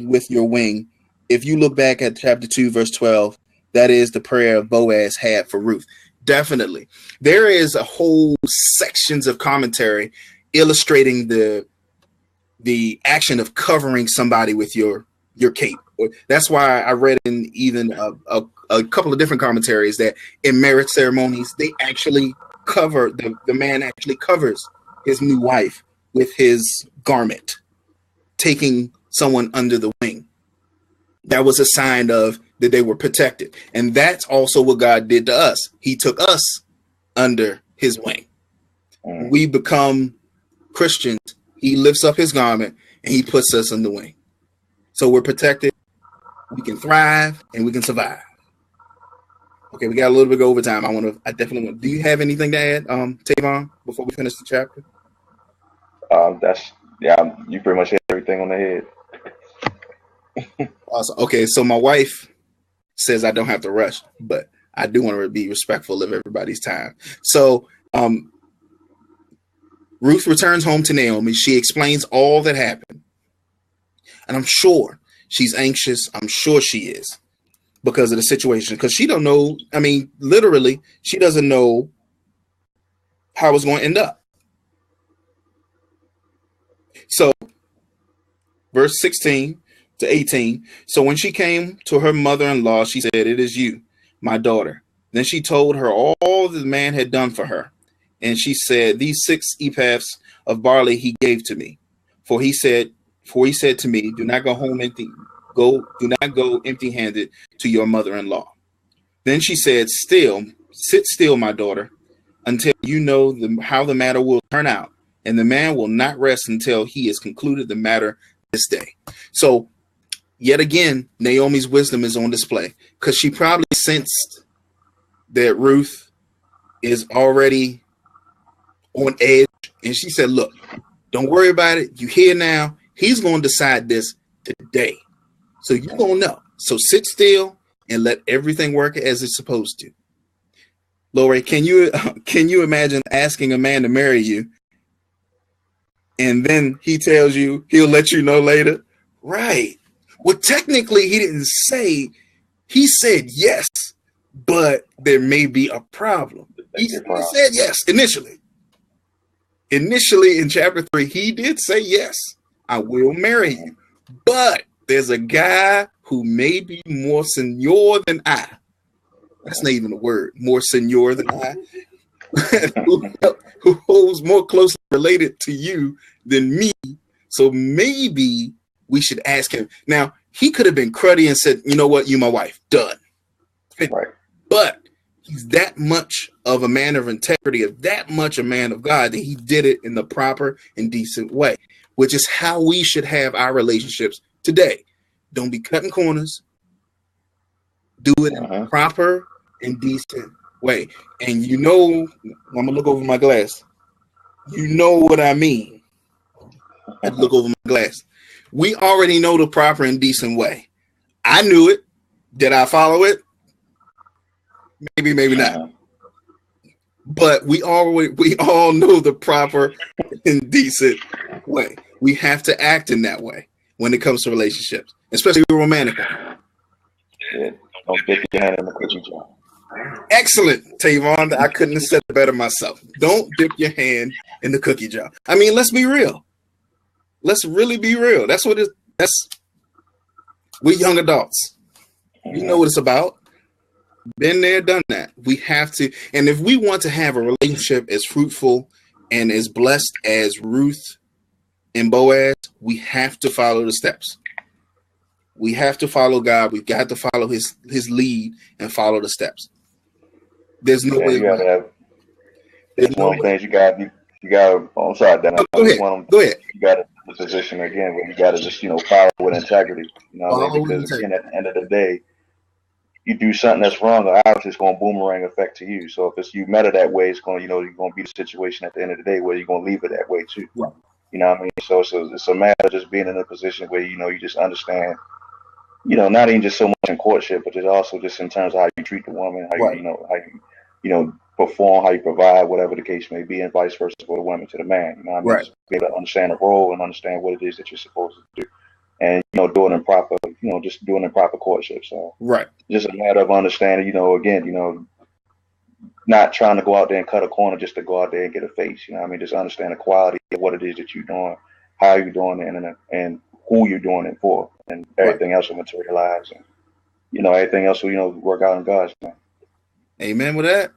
with your wing. If you look back at chapter 2, verse 12, that is the prayer Boaz had for Ruth. Definitely. There is a whole sections of commentary illustrating the action of covering somebody with your cape. That's why I read in even a couple of different commentaries that in marriage ceremonies, they actually cover, the man actually covers his new wife with his garment, taking someone under the wing. That was a sign of that they were protected. And that's also what God did to us. He took us under his wing. We become Christians. He lifts up his garment and he puts us in the wing. So we're protected. We can thrive and we can survive. Okay, we got a little bit of overtime. I definitely want. Do you have anything to add, Tavon, before we finish the chapter? You pretty much hit everything on the head. Awesome. Okay, so my wife says I don't have to rush, but I do want to be respectful of everybody's time. So Ruth returns home to Naomi. She explains all that happened. And I'm sure she's anxious. I'm sure she is because of the situation. Because she don't know. I mean, literally, she doesn't know how it's going to end up. So verse 16 to 18. So when she came to her mother-in-law, she said, "It is you, my daughter." Then she told her all the man had done for her. And she said, "These 6 ephahs of barley he gave to me. For he said to me, do not go home empty. Do not go empty-handed to your mother-in-law." Then she said, "Sit still, my daughter, until you know how the matter will turn out. And the man will not rest until he has concluded the matter this day." So yet again, Naomi's wisdom is on display because she probably sensed that Ruth is already on edge. And she said, "Look, don't worry about it. You here now. He's going to decide this today. So you're going to know. So sit still and let everything work as it's supposed to." Lori, can you imagine asking a man to marry you and then he tells you he'll let you know later? Right. Well, technically he didn't say, he said yes, but there may be a problem. He said yes initially. Initially in chapter 3, he did say yes, I will marry you. But there's a guy who may be more senior than I. That's not even a word. More senior than I. who holds more closely related to you than me. So maybe we should ask him. Now, he could have been cruddy and said, "You know what? You my wife. Done." Right. But he's that much of a man of integrity, of that much a man of God, that he did it in the proper and decent way, which is how we should have our relationships today. Don't be cutting corners. Do it in a proper and decent way. And you know, I'm going to look over my glass. You know what I mean. I look over my glass. We already know the proper and decent way. I knew it. Did I follow it? Maybe, maybe not. But we all know the proper and decent way. We have to act in that way when it comes to relationships, especially romantic. Yeah. Don't dip your hand in the cookie jar. Excellent, Tavon. I couldn't have said it better myself. Don't dip your hand in the cookie jar. I mean, let's be real. Let's really be real. That's what we're young adults. We know what it's about. Been there, done that. We have to, and if we want to have a relationship as fruitful and as blessed as Ruth and Boaz, we have to follow the steps. We have to follow God. We've got to follow his lead and follow the steps. There's no way. You gotta have. It's one of the things you got. I'm sorry, Dan. Go ahead. Go ahead. You got to the position again where you got to just follow with integrity. You know what I mean? Because again, at the end of the day, you do something that's wrong, obviously it's going to boomerang effect to you. So if it's you met it that way, it's going, you're going to be the situation at the end of the day where you're going to leave it that way too. Right. You know what I mean? So it's a matter of just being in a position where you just understand. Not even just so much in courtship, but just also just in terms of how you treat the woman, how right. how you perform, how you provide, whatever the case may be, and vice versa for the woman to the man. You know what I mean? Right. Just be able to understand the role and understand what it is that you're supposed to do, and doing in proper, just doing in proper courtship. So right, just a matter of understanding. Again, not trying to go out there and cut a corner just to go out there and get a face. You know what I mean? Just understand the quality of what it is that you're doing, how you're doing it, and who you're doing it for, and everything else will materialize, and everything else will work out in God's name. Amen with that.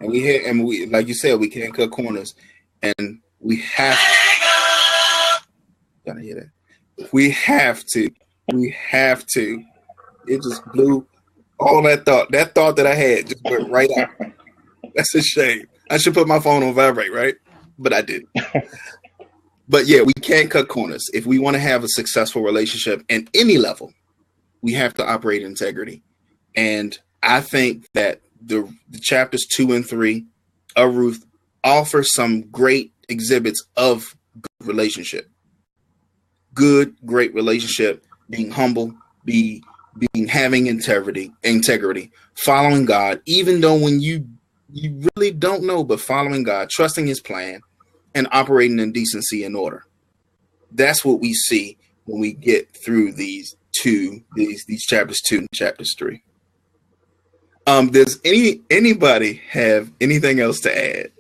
And we like you said, we can't cut corners, and we have. Gotta hear that. We have to. It just blew all that thought. That thought that I had just went right out. That's a shame. I should put my phone on vibrate, right? But I didn't. But yeah, we can't cut corners. If we want to have a successful relationship at any level, we have to operate in integrity. And I think that the chapters 2 and 3 of Ruth offer some great exhibits of good relationship. Good, great relationship, being humble, having integrity, following God, even though when you really don't know, but following God, trusting his plan, and operating in decency and order. That's what we see when we get through these chapters 2 and chapters 3. Does anybody have anything else to add?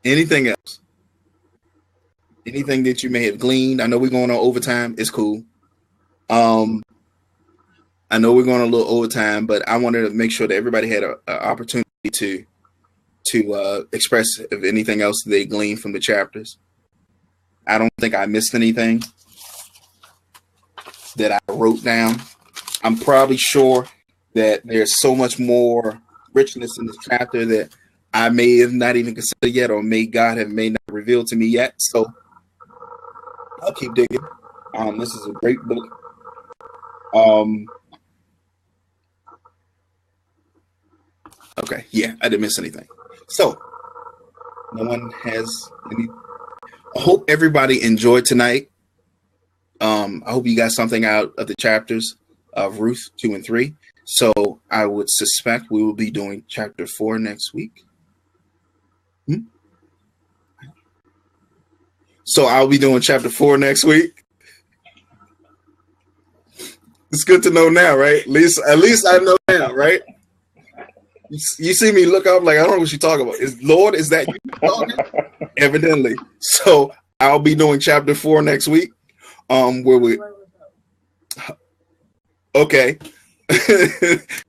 Anything else? Anything that you may have gleaned? I know we're going on overtime. It's cool. I know we're going a little overtime, but I wanted to make sure that everybody had an opportunity to express if anything else they gleaned from the chapters. I don't think I missed anything that I wrote down. I'm probably sure that there's so much more richness in this chapter that I may have not even considered yet, or God may not reveal to me yet. So I'll keep digging. This is a great book. Okay, yeah, I didn't miss anything. So no one has any. I hope everybody enjoyed tonight. I hope you got something out of the chapters of Ruth 2 and 3. So I would suspect we will be doing chapter 4 next week. So I'll be doing chapter 4 next week. It's good to know now, right? At least I know now, right? You see me look up like, I don't know what you're talking about. Is that you talking? Evidently. So I'll be doing chapter 4 next week. Okay.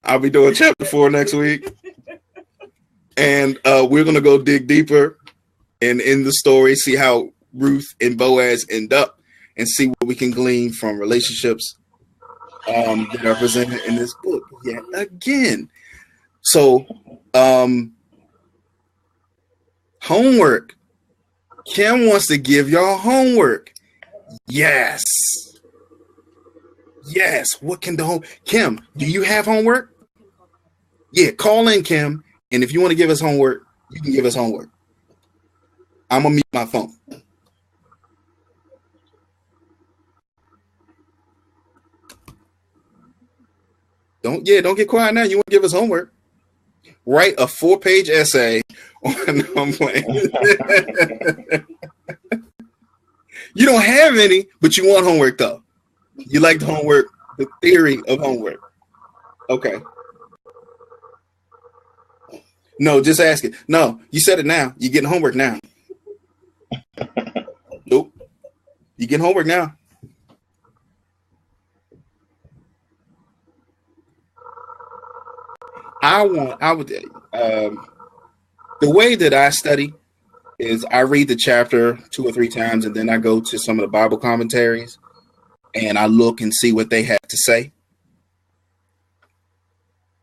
I'll be doing chapter 4 next week. And we're going to go dig deeper and in the story, see how Ruth and Boaz end up, and see what we can glean from relationships that are presented in this book yet again. So, homework. Kim wants to give y'all homework. Yes. What can Kim, do you have homework? Yeah, call in, Kim. And if you want to give us homework, you can give us homework. I'm going to mute my phone. Don't get quiet now. You want to give us homework? Write a 4-page essay on I'm playing. You don't have any, but you want homework though. You like the homework. The theory of homework. Okay. No, just ask it. No, you said it now. You're getting homework now. Nope. You getting homework now. The way that I study is I read the chapter 2 or 3 times, and then I go to some of the Bible commentaries and I look and see what they have to say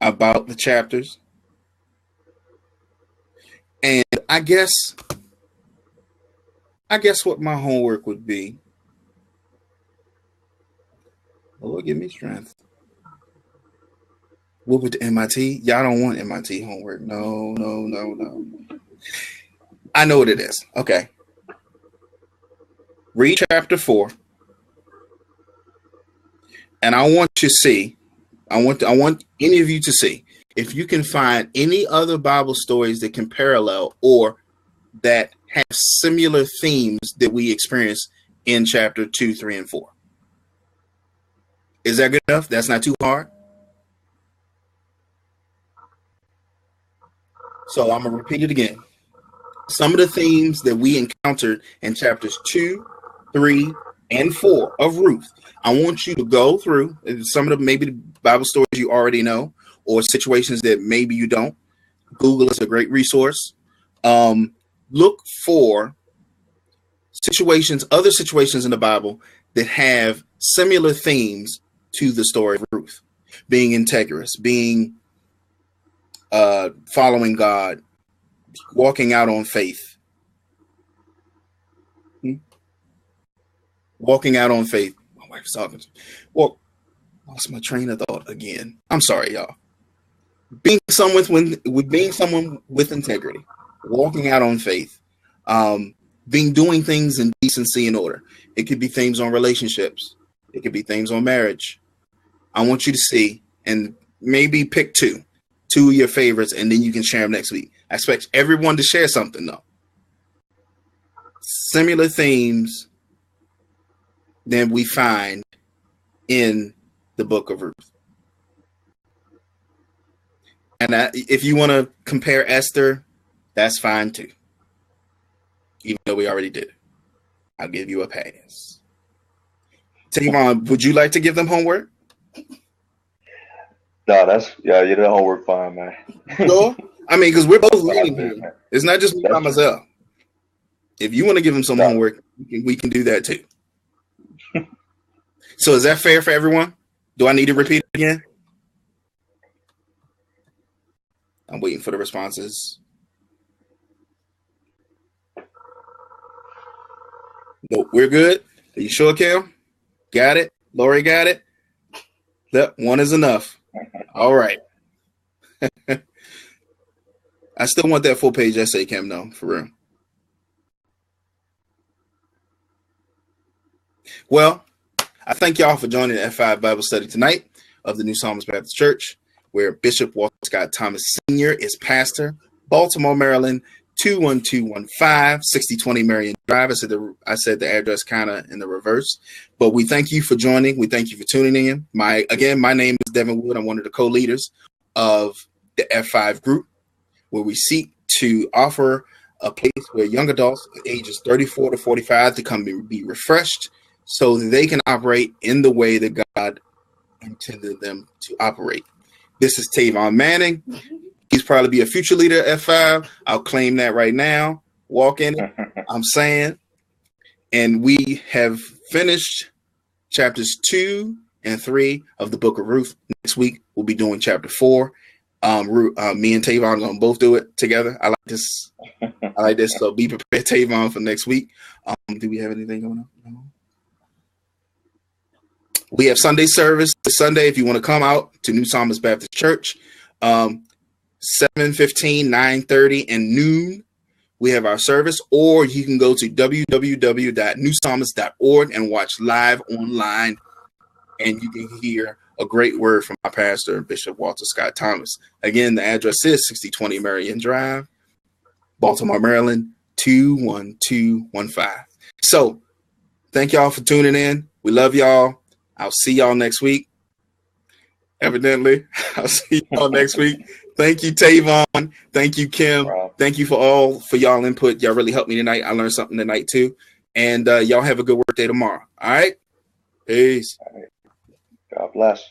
about the chapters. And I guess what my homework would be. Lord, give me strength. What would the MIT? Y'all don't want MIT homework. No. I know what it is. Okay. Read chapter 4. And I want any of you to see if you can find any other Bible stories that can parallel or that have similar themes that we experience in chapter 2, 3, and 4. Is that good enough? That's not too hard. So I'm going to repeat it again. Some of the themes that we encountered in chapters 2, 3, and 4 of Ruth, I want you to go through some of the maybe the Bible stories you already know or situations that maybe you don't. Google is a great resource. Look for other situations in the Bible that have similar themes to the story of Ruth. Being integrous, being following God, walking out on faith. Walking out on faith. My wife's talking to me. Well, lost my train of thought again. I'm sorry, y'all. Being someone with integrity, walking out on faith, doing things in decency and order. It could be themes on relationships. It could be themes on marriage. I want you to see and maybe pick two of your favorites, and then you can share them next week. I expect everyone to share something, though. Similar themes than we find in the book of Ruth. And if you want to compare Esther, that's fine too. Even though we already did. I'll give you a pass. Tavon, would you like to give them homework? No, you did homework fine, man. No, I mean, because we're both reading here. It's not just me by myself. If you want to give them some homework, we can do that too. So is that fair for everyone? Do I need to repeat it again? I'm waiting for the responses. No, we're good. Are you sure, Cam? Got it? Lori got it? Yep, one is enough. All right. I still want that full page essay, Cam, though, for real. Well, I thank y'all for joining the F5 Bible study tonight of the New Psalmist Baptist Church, where Bishop Walter Scott Thomas Sr. is pastor, Baltimore, Maryland, 21215, 6020 Marion Drive. I said the address kind of in the reverse, but we thank you for joining. We thank you for tuning in. My name is Devin Wood. I'm one of the co-leaders of the F5 group, where we seek to offer a place where young adults ages 34 to 45 to come be refreshed so that they can operate in the way that God intended them to operate. This is Tavon Manning. He's probably be a future leader at F5. I'll claim that right now. Walk in it. I'm saying. And we have finished chapters 2 and 3 of the book of Ruth. Next week, we'll be doing chapter 4. Me and Tavon are going to both do it together. I like this. So be prepared, Tavon, for next week. Do we have anything going on? No. We have Sunday service this Sunday. If you want to come out to New Psalmist Baptist Church, 7:15, 9:30, and noon, we have our service. Or you can go to www.newpsalmist.org and watch live online, and you can hear a great word from our pastor, Bishop Walter Scott Thomas. Again, the address is 6020 Marion Drive, Baltimore, Maryland, 21215. So thank y'all for tuning in. We love y'all. I'll see y'all next week. Evidently. I'll see y'all next week. Thank you, Tavon. Thank you, Kim. Wow. Thank you for y'all input. Y'all really helped me tonight. I learned something tonight too. And y'all have a good work day tomorrow. All right. Peace. All right. God bless.